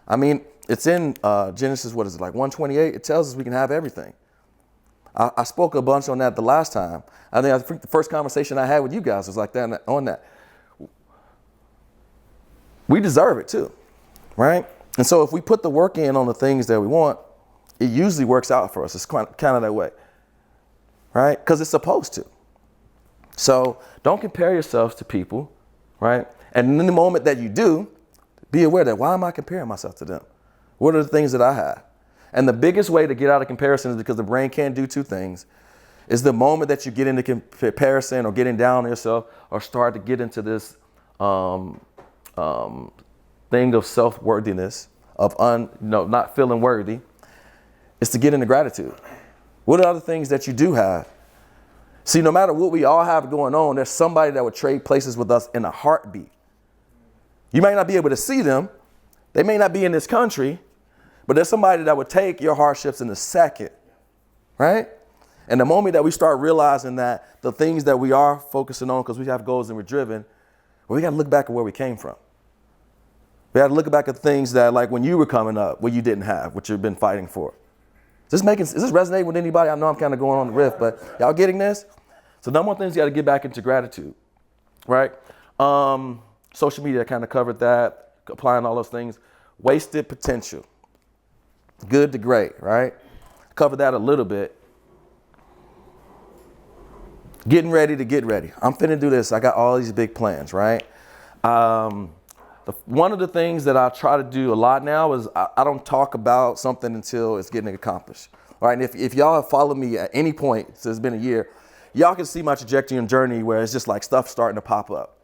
I mean, it's in Genesis, what is it, like 128? It tells us we can have everything. I spoke a bunch on that the last time. I think the first conversation I had with you guys was like that, on that. We deserve it too, right? And so if we put the work in on the things that we want, it usually works out for us. It's kind of that way, right? Because it's supposed to. So don't compare yourselves to people, right? And in the moment that you do, be aware that, why am I comparing myself to them? What are the things that I have? And the biggest way to get out of comparison is because the brain can't do two things. Is the moment that you get into comparison or getting down on yourself or start to get into this thing of self-worthiness, of not feeling worthy, is to get into gratitude. What are other things that you do have? See, no matter what we all have going on, there's somebody that would trade places with us in a heartbeat. You might not be able to see them. They may not be in this country, but there's somebody that would take your hardships in a second, right? And the moment that we start realizing that the things that we are focusing on, because we have goals and we're driven, well, we got to look back at where we came from. We got to look back at things that, like when you were coming up, what you didn't have, what you've been fighting for. Is this resonating with anybody? I know I'm kind of going on the riff, but y'all getting this? So number one thing is you got to get back into gratitude, right? Social media kind of covered that, applying all those things. Wasted potential. Good to great, right? Covered that a little bit. Getting ready to get ready. I'm finna do this. I got all these big plans, right? One of the things that I try to do a lot now is I don't talk about something until it's getting accomplished. All right, and if y'all have followed me at any point since it's been a year, y'all can see my trajectory and journey where it's just like stuff starting to pop up.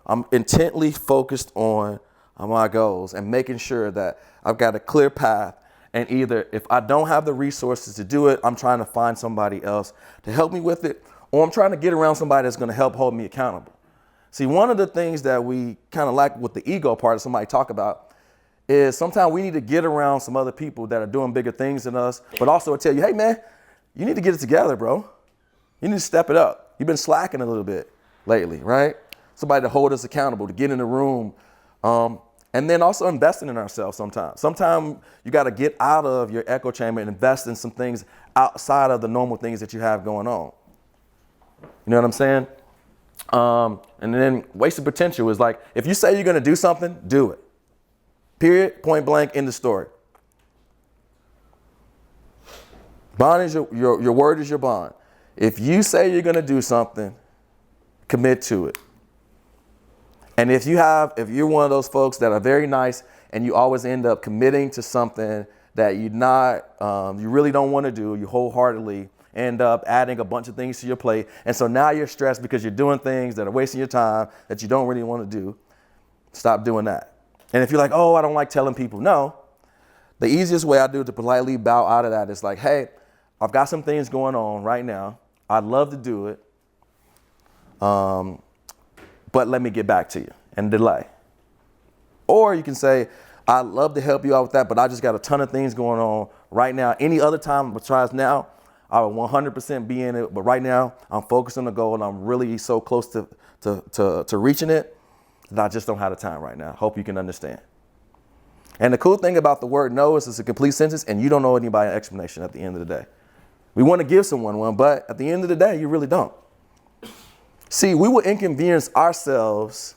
I'm intently focused on my goals and making sure that I've got a clear path. And either if I don't have the resources to do it, I'm trying to find somebody else to help me with it, or I'm trying to get around somebody that's going to help hold me accountable. See, one of the things that we kind of lack with the ego part that somebody talk about is sometimes we need to get around some other people that are doing bigger things than us, but also tell you, hey man, you need to get it together, bro. You need to step it up. You've been slacking a little bit lately, right? Somebody to hold us accountable, to get in the room, and then also investing in ourselves sometimes. Sometimes you got to get out of your echo chamber and invest in some things outside of the normal things that you have going on. You know what I'm saying? And then wasted potential is like, if you say you're going to do something, do it. Period, point blank, end of story. Bond is your word is your bond. If you say you're going to do something, commit to it. And if you're one of those folks that are very nice and you always end up committing to something that you really don't want to do, you wholeheartedly end up adding a bunch of things to your plate. And so now you're stressed because you're doing things that are wasting your time that you don't really want to do. Stop doing that. And if you're like, oh, I don't like telling people, no. The easiest way I do to politely bow out of that is like, hey, I've got some things going on right now. I'd love to do it. But let me get back to you, and delay. Or you can say, I'd love to help you out with that, but I just got a ton of things going on right now. Any other time besides now, I would 100% be in it. But right now, I'm focused on the goal, and I'm really so close to reaching it that I just don't have the time right now. Hope you can understand. And the cool thing about the word no is it's a complete sentence, and you don't owe anybody an explanation at the end of the day. We want to give someone one, but at the end of the day, you really don't. See, we will inconvenience ourselves,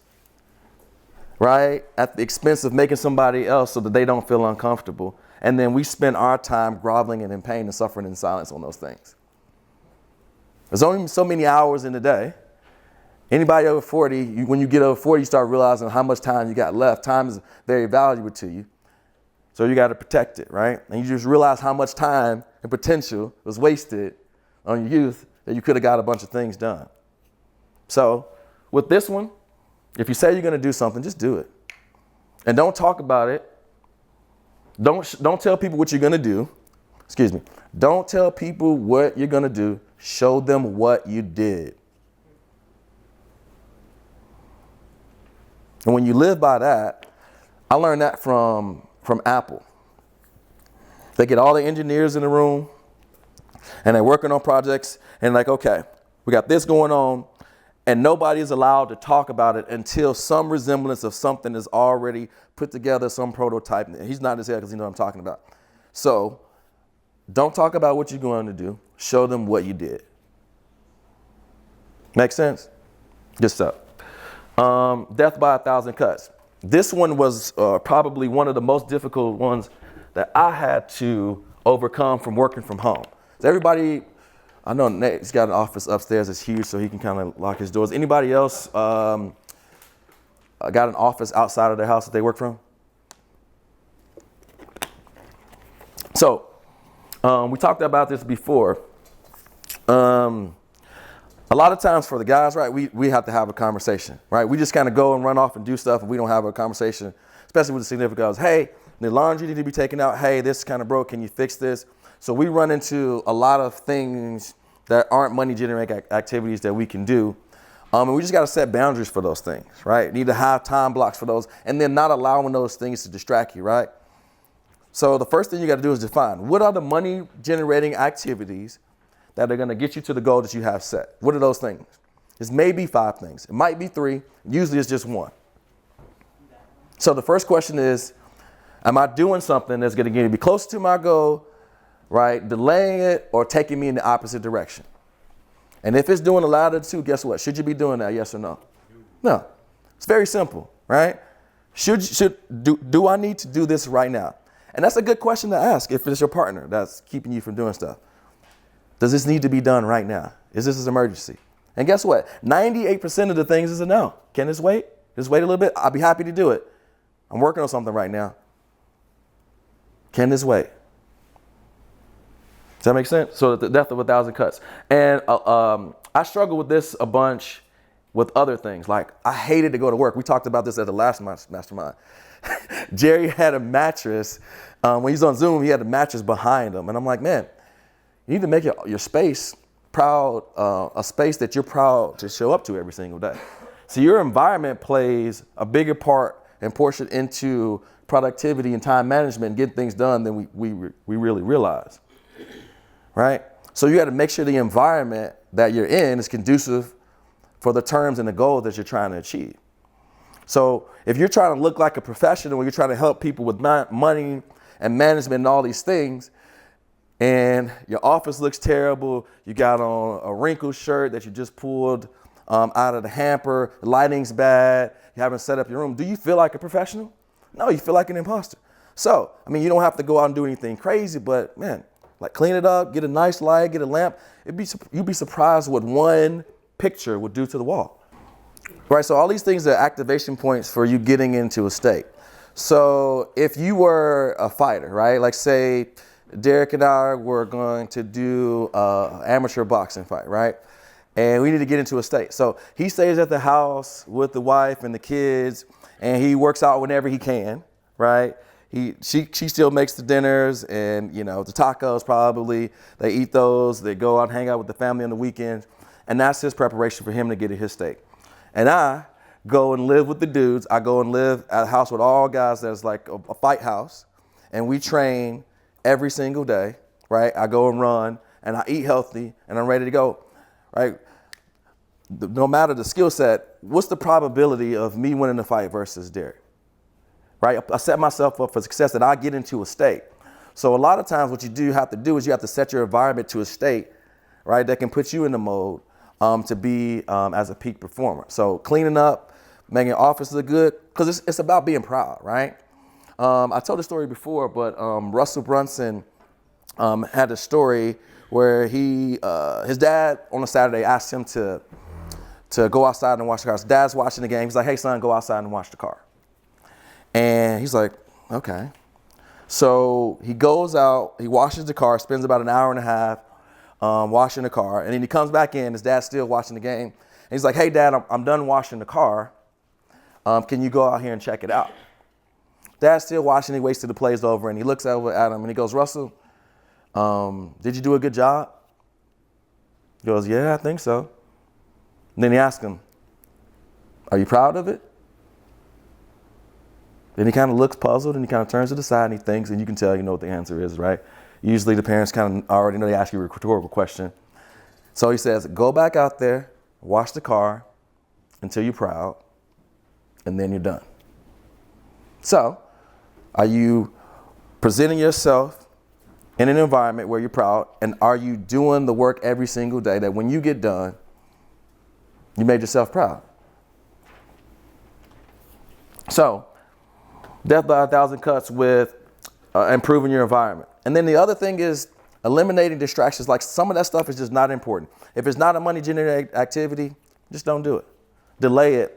right, at the expense of making somebody else so that they don't feel uncomfortable. And then we spend our time groveling and in pain and suffering in silence on those things. There's only so many hours in the day. Anybody over 40, when you get over 40, you start realizing how much time you got left. Time is very valuable to you. So you got to protect it, right? And you just realize how much time and potential was wasted on your youth that you could have got a bunch of things done. So with this one, if you say you're going to do something, just do it. And don't talk about it. Don't tell people what you're going to do. Excuse me. Don't tell people what you're going to do. Show them what you did. And when you live by that, I learned that from Apple. They get all the engineers in the room and they're working on projects and like, okay, we got this going on, and nobody is allowed to talk about it until some resemblance of something is already put together, some prototype. He's not his head because he knows what I'm talking about. So don't talk about what you're going to do. Show them what you did. Make sense? Good stuff. Death by 1,000 cuts. This one was probably one of the most difficult ones that I had to overcome from working from home. So everybody, I know Nate's got an office upstairs that's huge, so he can kind of lock his doors. Anybody else got an office outside of their house that they work from? So we talked about this before. A lot of times for the guys, right, we have to have a conversation, right? We just kind of go and run off and do stuff, and we don't have a conversation, especially with the significant others. Hey, the laundry need to be taken out. Hey, this kind of broke. Can you fix this? So we run into a lot of things that aren't money generating activities that we can do. And we just got to set boundaries for those things, right? Need to have time blocks for those, and then not allowing those things to distract you, right? So the first thing you got to do is define what are the money generating activities that are going to get you to the goal that you have set. What are those things? It's maybe 5 things. It might be 3. Usually it's just 1. So the first question is, am I doing something that's going to get me close to my goal, right? Delaying it or taking me in the opposite direction? And if it's doing a lot of the 2, guess what? Should you be doing that? Yes or no? No. It's very simple, right? Do I need to do this right now? And that's a good question to ask if it's your partner that's keeping you from doing stuff. Does this need to be done right now? Is this an emergency? And guess what? 98% of the things is a no. Can this wait? Just wait a little bit. I'll be happy to do it. I'm working on something right now. Can this wait? Does that make sense? So the death of 1,000 cuts. And I struggle with this a bunch with other things. Like I hated to go to work. We talked about this at the last mastermind. Jerry had a mattress. When he's on Zoom, he had a mattress behind him. And I'm like, man, you need to make your space proud, a space that you're proud to show up to every single day. So your environment plays a bigger part and portion into productivity and time management and getting things done than we really realize, right? So you got to make sure the environment that you're in is conducive for the terms and the goals that you're trying to achieve. So if you're trying to look like a professional, you're trying to help people with money and management and all these things, and your office looks terrible, you got on a wrinkled shirt that you just pulled out of the hamper, the lighting's bad, you haven't set up your room, do you feel like a professional? No, you feel like an imposter. So, I mean, you don't have to go out and do anything crazy, but man, like clean it up, get a nice light, get a lamp. You'd be surprised what one picture would do to the wall. Right, so all these things are activation points for you getting into a state. So if you were a fighter, right, like say Derek and I were going to do an amateur boxing fight, right? And we need to get into a state. So he stays at the house with the wife and the kids, and he works out whenever he can, right? She still makes the dinners and, you know, the tacos probably. They eat those. They go out and hang out with the family on the weekends. And that's his preparation for him to get to his state. And I go and live with the dudes. I go and live at a house with all guys that's like a fight house. And we train every single day, right? I go and run and I eat healthy and I'm ready to go, right? No matter the skill set, what's the probability of me winning the fight versus Derek, right? I set myself up for success that I get into a state. So a lot of times what you do have to do is you have to set your environment to a state, right, that can put you in the mode to be as a peak performer. So cleaning up, making your office look good, because it's about being proud, right? I told the story before, but Russell Brunson had a story where his dad on a Saturday asked him to to go outside and wash the car. His dad's watching the game. He's like, hey, son, go outside and wash the car. And he's like, okay. So he goes out, he washes the car, spends about an hour and a half washing the car. And then he comes back in, his dad's still watching the game. And he's like, hey, Dad, I'm done washing the car. Can you go out here and check it out? Dad's still watching, he waits till the play's over, and he looks over at him and he goes, Russell, did you do a good job? He goes, yeah, I think so. And then he asks him, are you proud of it? Then he kind of looks puzzled and he kind of turns to the side and he thinks, and you can tell you know what the answer is, right? Usually the parents kind of already know they ask you a rhetorical question. So he says, go back out there, wash the car until you're proud, and then you're done. So, are you presenting yourself in an environment where you're proud, and are you doing the work every single day that when you get done, you made yourself proud? So, death by 1,000 cuts with improving your environment. And then the other thing is eliminating distractions. Like some of that stuff is just not important. If it's not a money generating activity, just don't do it. Delay it.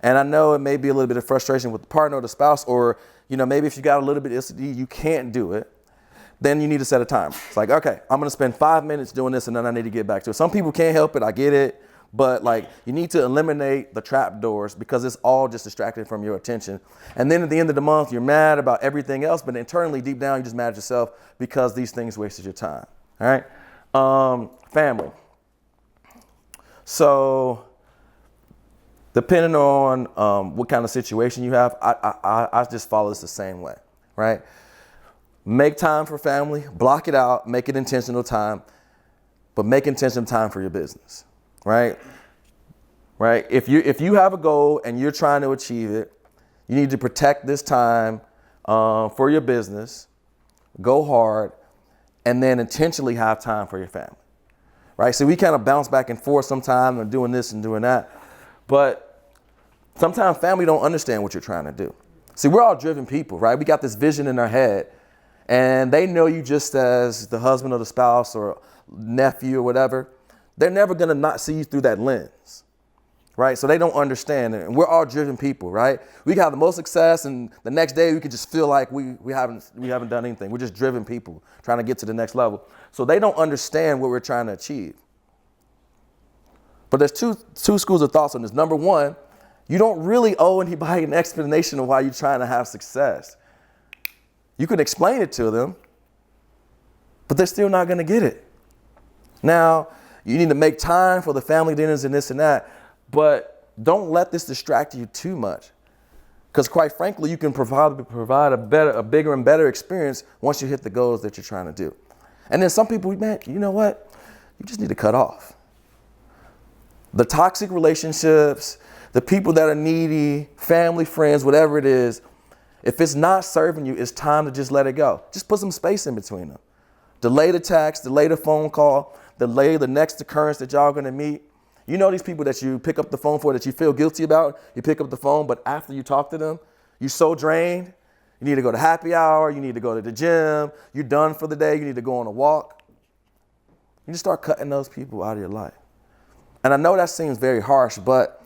And I know it may be a little bit of frustration with the partner or the spouse, or maybe if you got a little bit of OCD, you can't do it. Then you need to set a time. It's like, okay, I'm gonna spend 5 minutes doing this and then I need to get back to it. Some people can't help it, I get it. But you need to eliminate the trap doors because it's all just distracting from your attention. And then at the end of the month, you're mad about everything else, but internally, deep down, you're just mad at yourself because these things wasted your time. All right? Family. So depending on what kind of situation you have, I just follow this the same way, right? Make time for family, block it out, make it intentional time, but make intentional time for your business. Right? If you have a goal and you're trying to achieve it, you need to protect this time for your business, go hard, and then intentionally have time for your family. Right? So we kind of bounce back and forth sometimes and doing this and doing that. But sometimes family don't understand what you're trying to do. See, we're all driven people, right? We got this vision in our head, and they know you just as the husband or the spouse or nephew or whatever. They're never going to not see you through that lens, right? So they don't understand it. And we're all driven people, right? We can have the most success and the next day we can just feel like we haven't done anything. We're just driven people trying to get to the next level. So they don't understand what we're trying to achieve. But there's two schools of thoughts on this. Number one, you don't really owe anybody an explanation of why you're trying to have success. You can explain it to them, but they're still not going to get it. Now, you need to make time for the family dinners and this and that, but don't let this distract you too much. Because quite frankly, you can provide a bigger and better experience once you hit the goals that you're trying to do. And then some people, man, you know what? You just need to cut off. The toxic relationships, the people that are needy, family, friends, whatever it is, if it's not serving you, it's time to just let it go. Just put some space in between them. Delay the text, delay the phone call, delay the next occurrence that y'all gonna meet. You know these people that you pick up the phone for that you feel guilty about, you pick up the phone, but after you talk to them, you're so drained. You need to go to happy hour, you need to go to the gym, you're done for the day, you need to go on a walk. You just start cutting those people out of your life. And I know that seems very harsh, but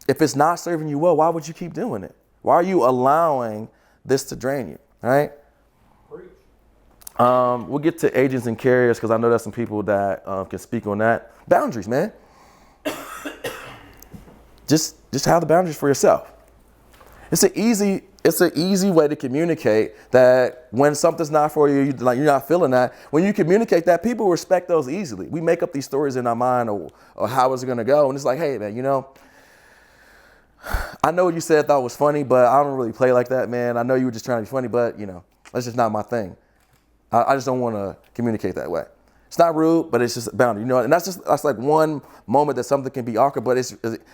if it's not serving you well, why would you keep doing it? Why are you allowing this to drain you, all right? We'll get to agents and carriers because I know there's some people that can speak on that. Boundaries, man. Just have the boundaries for yourself. It's an easy way to communicate that when something's not for you, you're not feeling that. When you communicate that, people respect those easily. We make up these stories in our mind or how it's gonna go, and it's like, hey, man, I know what you said thought was funny, but I don't really play like that, man. I know you were just trying to be funny, but that's just not my thing. I just don't want to communicate that way. It's not rude, but it's just a boundary, and that's like one moment that something can be awkward, but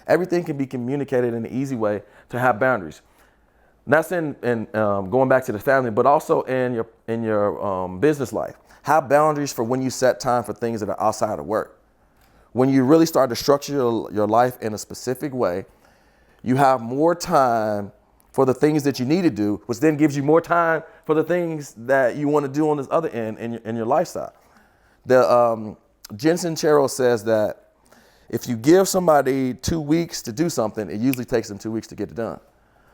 everything can be communicated in an easy way to have boundaries. And that's in going back to the family, but also in your business life. Have boundaries for when you set time for things that are outside of work. When you really start to structure your life in a specific way, you have more time for the things that you need to do, which then gives you more time for the things that you want to do on this other end in your lifestyle. Jensen Chero says that if you give somebody 2 weeks to do something, it usually takes them 2 weeks to get it done.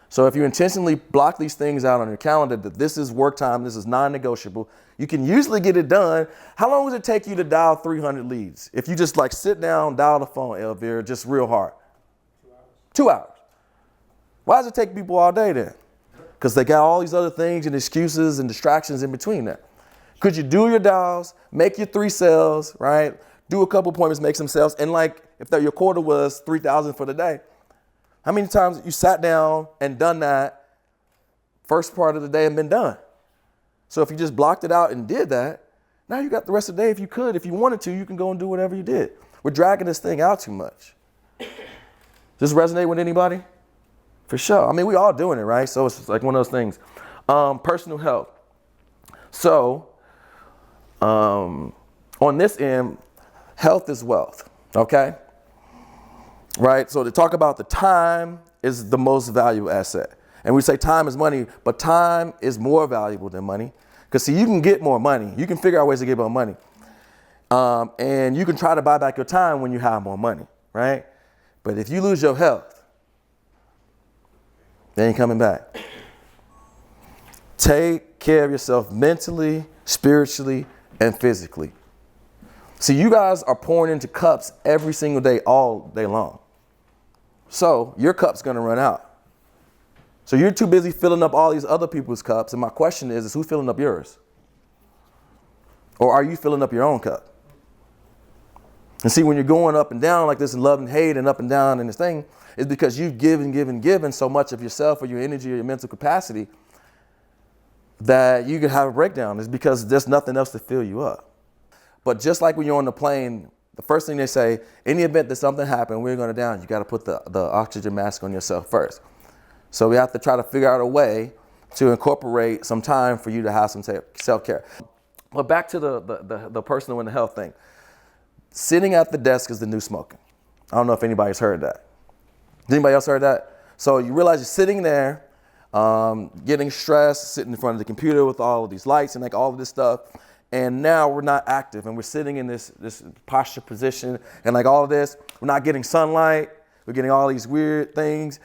So if you intentionally block these things out on your calendar that this is work time, this is non-negotiable, you can usually get it done. How long does it take you to dial 300 leads? If you just like sit down, dial the phone, Elvira, just real hard. 2 hours. Why does it take people all day then? Because they got all these other things and excuses and distractions in between that. Could you do your dials, make your 3 sales, right? Do a couple appointments, make some sales. And like if your quota was 3,000 for the day, how many times you sat down and done that first part of the day and been done? So if you just blocked it out and did that, now you got the rest of the day. If you could, if you wanted to, you can go and do whatever you did. We're dragging this thing out too much. Does this resonate with anybody? For sure. I mean, we all doing it, right? So it's like one of those things. Personal health. So on this end, health is wealth, okay? Right? So to talk about the time is the most valuable asset. And we say time is money, but time is more valuable than money. Because see, you can get more money. You can figure out ways to get more money. And you can try to buy back your time when you have more money, right? But if you lose your health, they ain't coming back. Take care of yourself mentally, spiritually, and physically. See, you guys are pouring into cups every single day, all day long. So your cup's gonna run out. So you're too busy filling up all these other people's cups. And my question is who's filling up yours? Or are you filling up your own cup? And see, when you're going up and down like this in love and hate and up and down in this thing, it's because you've given so much of yourself or your energy or your mental capacity that you can have a breakdown. It's because there's nothing else to fill you up. But just like when you're on the plane, the first thing they say, in the event that something happened, we're going down, you got to put the oxygen mask on yourself first. So we have to try to figure out a way to incorporate some time for you to have some self-care. But back to the personal and the health thing. Sitting at the desk is the new smoking. I don't know if anybody's heard that. Has anybody else heard that? So you realize you're sitting there, getting stressed, sitting in front of the computer with all of these lights and like all of this stuff. And now we're not active and we're sitting in this posture position and like all of this. We're not getting sunlight. We're getting all these weird things.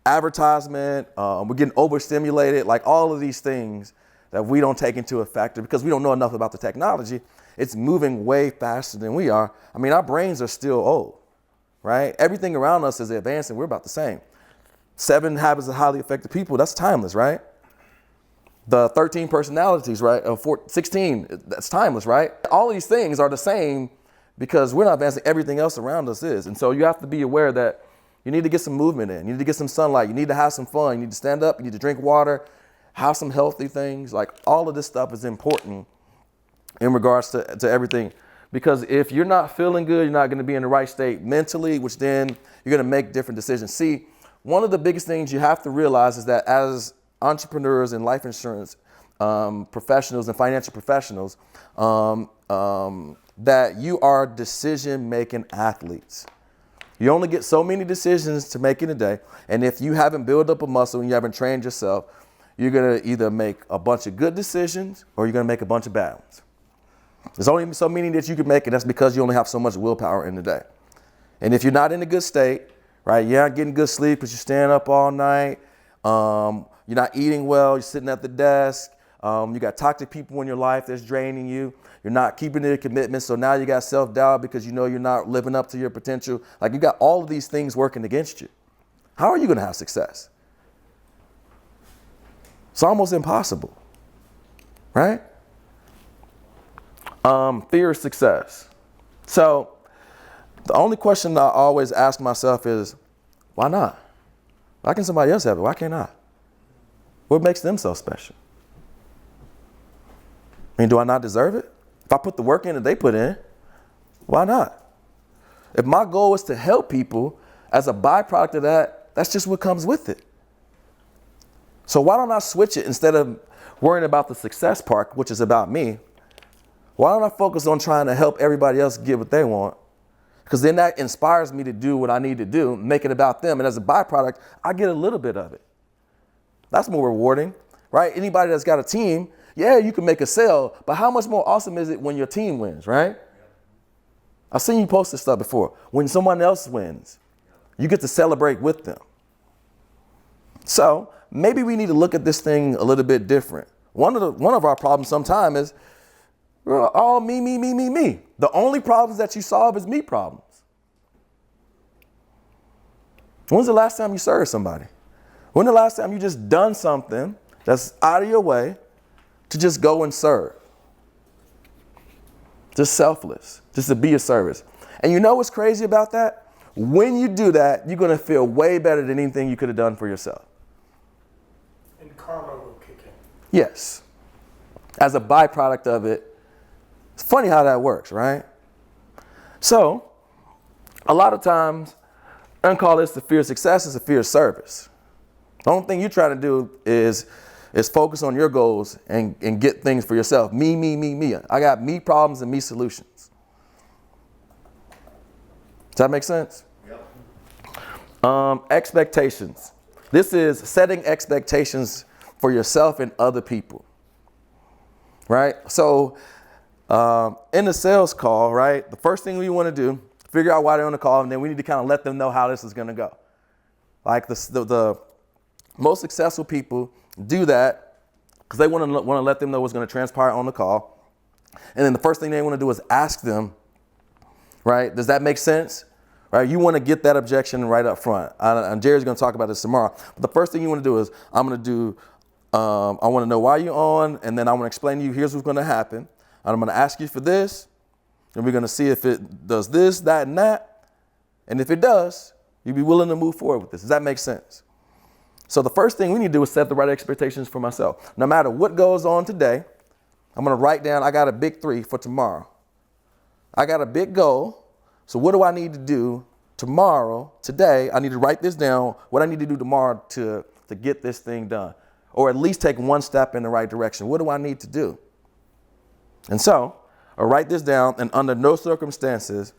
Advertisement, we're getting overstimulated, like all of these things that we don't take into a factor because we don't know enough about the technology. It's moving way faster than we are. I mean, our brains are still old, right? Everything around us is advancing. We're about the same. 7 Habits of Highly Effective People, that's timeless, right? The 13 personalities, right? 16, that's timeless, right? All of these things are the same because we're not advancing. Everything else around us is. And so you have to be aware that you need to get some movement in. You need to get some sunlight. You need to have some fun. You need to stand up. You need to drink water, have some healthy things. Like all of this stuff is important in regards to everything. Because if you're not feeling good, you're not going to be in the right state mentally, which then you're going to make different decisions. See, one of the biggest things you have to realize is that as entrepreneurs and life insurance professionals and financial professionals, that you are decision-making athletes. You only get so many decisions to make in a day. And if you haven't built up a muscle and you haven't trained yourself, you're going to either make a bunch of good decisions or you're going to make a bunch of bad ones. There's only so many that you can make, and that's because you only have so much willpower in the day. And if you're not in a good state, right, you're not getting good sleep because you're staying up all night, you're not eating well, you're sitting at the desk, you got toxic people in your life that's draining you, you're not keeping your commitments, so now you got self-doubt because you know you're not living up to your potential. Like you got all of these things working against you. How are you going to have success? It's almost impossible, right? Fear of success. So the only question I always ask myself is, why not? Why can somebody else have it? Why can't I? What makes them so special? I mean, do I not deserve it? If I put the work in that they put in, why not? If my goal is to help people, as a byproduct of that, that's just what comes with it. So why don't I switch it instead of worrying about the success part, which is about me? Why don't I focus on trying to help everybody else get what they want? Because then that inspires me to do what I need to do, make it about them. And as a byproduct, I get a little bit of it. That's more rewarding, right? Anybody that's got a team, yeah, you can make a sale, but how much more awesome is it when your team wins, right? I've seen you post this stuff before. When someone else wins, you get to celebrate with them. So maybe we need to look at this thing a little bit different. One of our problems sometimes is we're all me, me, me, me, me. The only problems that you solve is me problems. When's the last time you served somebody? When's the last time you just done something that's out of your way to just go and serve? Just selfless, just to be a service. And you know what's crazy about that? When you do that, you're going to feel way better than anything you could have done for yourself. And karma will kick in. Yes. As a byproduct of it, it's funny how that works, right? So, a lot of times, I don't call this the fear of success, it's the fear of service. The only thing you're trying to do is focus on your goals and get things for yourself. Me, me, me, me. I got me problems and me solutions. Does that make sense? Yep. Expectations. This is setting expectations for yourself and other people. Right? So, in the sales call, right, the first thing we want to do, figure out why they're on the call, and then we need to kind of let them know how this is going to go. Like the most successful people do that because they want to let them know what's going to transpire on the call. And then the first thing they want to do is ask them, right, does that make sense? Right, you want to get that objection right up front. And Jerry's going to talk about this tomorrow. But the first thing you want to do is I want to know why you're on, and then I want to explain to you, here's what's going to happen. And I'm going to ask you for this, and we're going to see if it does this, that, and that. And if it does, you'll be willing to move forward with this. Does that make sense? So the first thing we need to do is set the right expectations for myself. No matter what goes on today, I'm going to write down, I got a big 3 for tomorrow. I got a big goal. So what do I need to do tomorrow, today? I need to write this down, what I need to do tomorrow to get this thing done. Or at least take one step in the right direction. What do I need to do? And so I write this down, and under no circumstances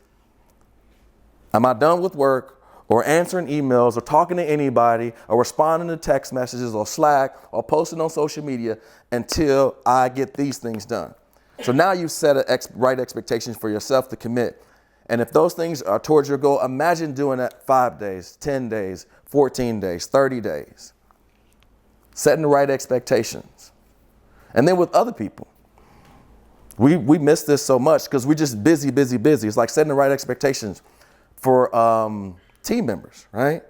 am I done with work or answering emails or talking to anybody or responding to text messages or Slack or posting on social media until I get these things done. So now you've set right expectations for yourself to commit. And if those things are towards your goal, imagine doing that 5 days, 10 days, 14 days, 30 days. Setting the right expectations. And then with other people, we miss this so much because we're just busy. It's like setting the right expectations for team members, right?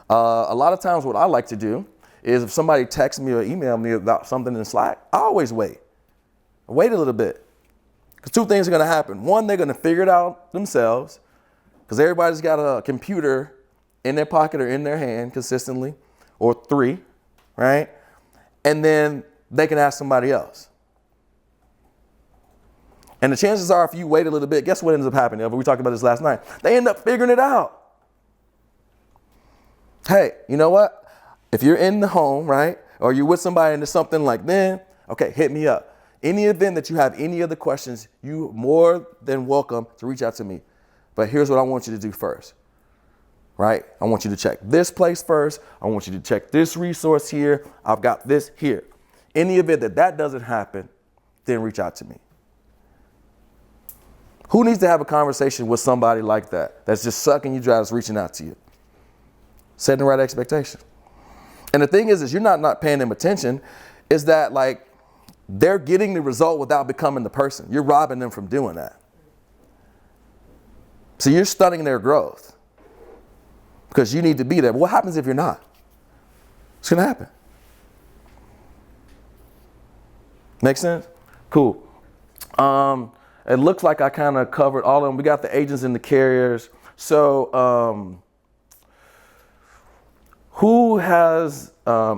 A lot of times what I like to do is if somebody texts me or email me about something in Slack, I always wait. I wait a little bit. Because 2 things are going to happen. One, they're going to figure it out themselves because everybody's got a computer in their pocket or in their hand consistently, or 3, right? And then they can ask somebody else. And the chances are if you wait a little bit, guess what ends up happening? We talked about this last night. They end up figuring it out. Hey, you know what? If you're in the home, right, or you're with somebody and there's something like, then, okay, hit me up. Any event that you have any other questions, you're more than welcome to reach out to me. But here's what I want you to do first, right? I want you to check this place first. I want you to check this resource here. I've got this here. Any event that doesn't happen, then reach out to me. Who needs to have a conversation with somebody like that that's just sucking you dry, that's reaching out to you? Setting the right expectation. And the thing is you're not paying them attention, is that like they're getting the result without becoming the person. You're robbing them from doing that. So you're stunning their growth because you need to be there. But what happens if you're not? What's going to happen? Make sense? Cool. It looks like I kind of covered all of them. We got the agents and the carriers. So who has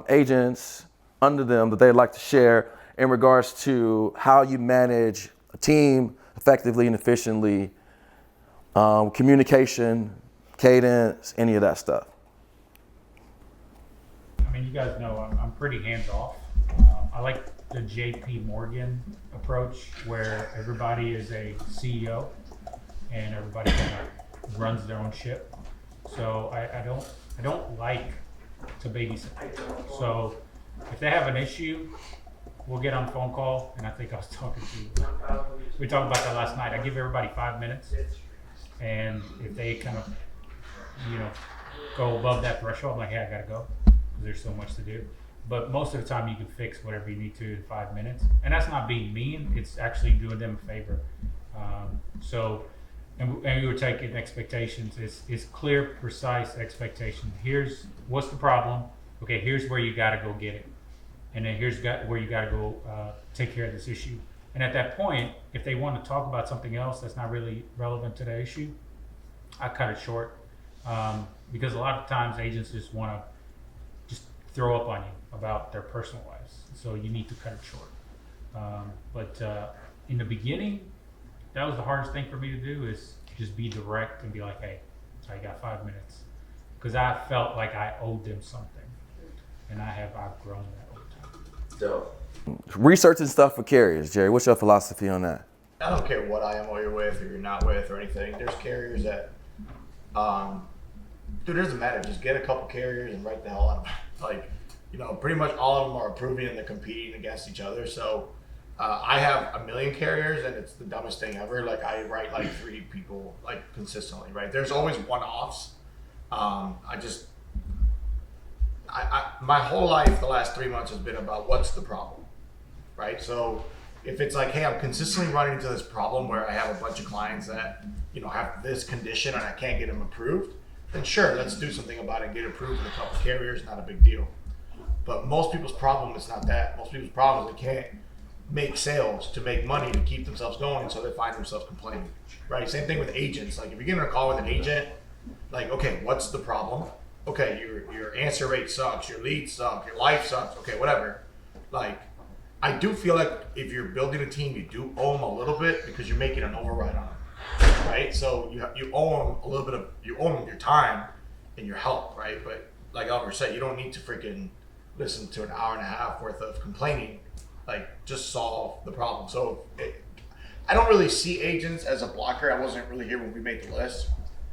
agents under them that they'd like to share in regards to how you manage a team effectively and efficiently, communication, cadence, any of that stuff? I mean, you guys know I'm pretty hands off. I like the JP Morgan approach where everybody is a CEO and everybody kind of runs their own ship. So I don't like to babysit. So if they have an issue, we'll get on the phone call, and I think I was talking to you. We talked about that last night. I give everybody 5 minutes, and if they kind of, go above that threshold, I'm like, hey, I gotta go, because there's so much to do. But most of the time, you can fix whatever you need to in 5 minutes, and that's not being mean. It's actually doing them a favor. And we were taking expectations. It's clear, precise expectation. Here's what's the problem. Okay, here's where you got to go get it, and then here's where you got to go take care of this issue. And at that point, if they want to talk about something else that's not really relevant to the issue, I cut it short, because a lot of times agents just want to just throw up on you about their personal lives. So you need to cut it short. But in the beginning, that was the hardest thing for me to do, is just be direct and be like, hey, so I got 5 minutes. Because I felt like I owed them something. And I've outgrown that over time. Dope. Researching stuff for carriers, Jerry. What's your philosophy on that? I don't care what IMO you're with or you're not with or anything. There's carriers that, dude, it doesn't matter. Just get a couple carriers and write the hell out of it. Like, pretty much all of them are approving and they're competing against each other. So I have 1 million carriers, and it's the dumbest thing ever. Like, I write like 3 people like consistently, right? There's always one-offs. My whole life, the last 3 months has been about what's the problem, right? So if it's like, hey, I'm consistently running into this problem where I have a bunch of clients that, have this condition and I can't get them approved, then sure, let's do something about it and get approved with a couple carriers, not a big deal. But most people's problem is not that. Most people's problem is they can't make sales to make money to keep themselves going, so they find themselves complaining, right? Same thing with agents. Like, if you get on a call with an agent, like, okay, what's the problem? Okay, your answer rate sucks, your leads suck, your life sucks, okay, whatever. Like, I do feel like if you're building a team, you do owe them a little bit because you're making an override on them, right? So you owe them a little bit of, you owe them your time and your help, right? But like Albert said, you don't need to freaking listen to an hour and a half worth of complaining. Like, just solve the problem. So I don't really see agents as a blocker. I wasn't really here when we made the list.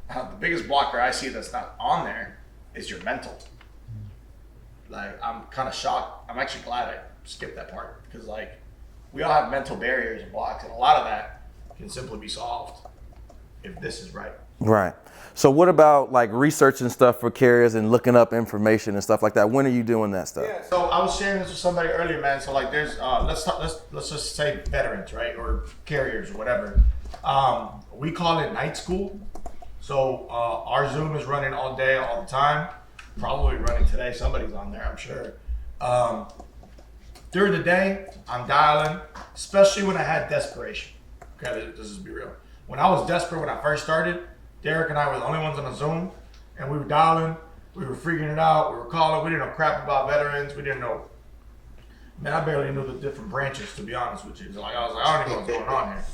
The biggest blocker I see that's not on there is your mental. Like, I'm kind of shocked. I'm actually glad I skipped that part, because like, we all have mental barriers and blocks, and a lot of that can simply be solved if this is right. Right. So what about like researching stuff for carriers and looking up information and stuff like that? When are you doing that stuff? Yeah, so I was sharing this with somebody earlier, man. So like, there's let's just say veterans, right, or carriers or whatever. We call it night school. So our Zoom is running all day, all the time. Probably running today. Somebody's on there, I'm sure. During the day, I'm dialing, especially when I had desperation. Okay, this is be real. When I was desperate, when I first started, Derek and I were the only ones on the Zoom, and we were dialing, we were figuring it out, we were calling, we didn't know crap about veterans, we didn't know, man, I barely knew the different branches, to be honest with you. So like, I was like, I don't even know what's going on here.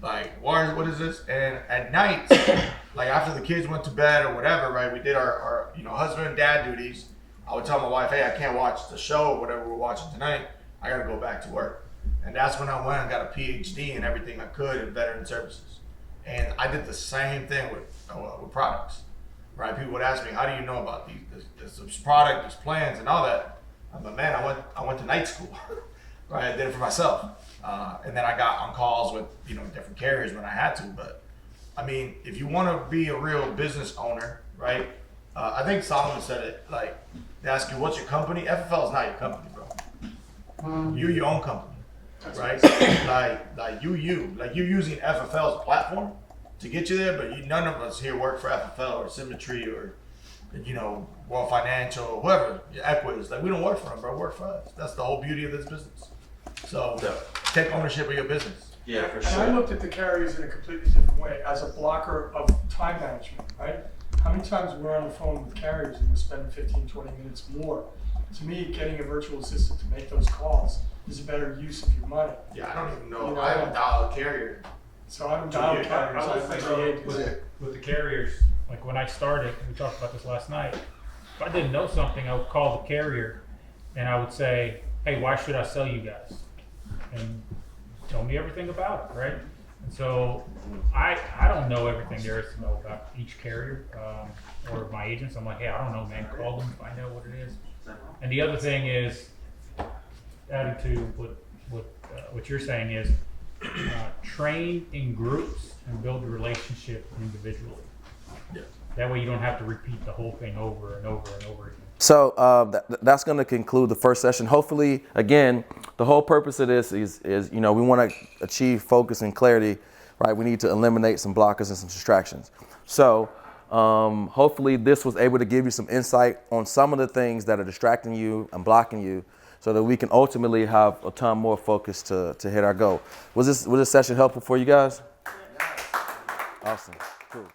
Like, what is this? And at night, like after the kids went to bed or whatever, right, we did our husband and dad duties. I would tell my wife, hey, I can't watch the show or whatever we're watching tonight. I gotta go back to work. And that's when I went and got a PhD in everything I could in veteran services. And I did the same thing with products, right? People would ask me, how do you know about this product, these plans, and all that? I'm like, man, I went to night school, right? I did it for myself, and then I got on calls with different carriers when I had to. But I mean, if you want to be a real business owner, right? I think Solomon said it. Like, they ask you, what's your company? FFL is not your company, bro. You're your own company. Right? like you're using FFL as a platform to get you there, but none of us here work for FFL or Symmetry or World Financial, whoever, Equities. Like, we don't work for them, bro. Work for us. That's the whole beauty of this business. So take ownership of your business. Yeah, for sure. And I looked at the carriers in a completely different way, as a blocker of time management, right? How many times we're on the phone with carriers and we're spending 15, 20 minutes more? To me, getting a virtual assistant to make those calls is a better use of your money. Yeah, I don't even know. I haven't dialed a carrier. So I don't dial carriers. With the carriers, like when I started, we talked about this last night, if I didn't know something, I would call the carrier and I would say, hey, why should I sell you guys? And tell me everything about it, right? And so I don't know everything there is to know about each carrier or my agents. I'm like, hey, I don't know, man. Call them, find out what it is. And the other thing is, adding to what what you're saying is train in groups and build a relationship individually. That way you don't have to repeat the whole thing over and over and over again. So that's going to conclude the first session. Hopefully, again, the whole purpose of this is we want to achieve focus and clarity, right? We need to eliminate some blockers and some distractions. So hopefully this was able to give you some insight on some of the things that are distracting you and blocking you so that we can ultimately have a ton more focus to hit our goal. Was this session helpful for you guys? Awesome. Cool.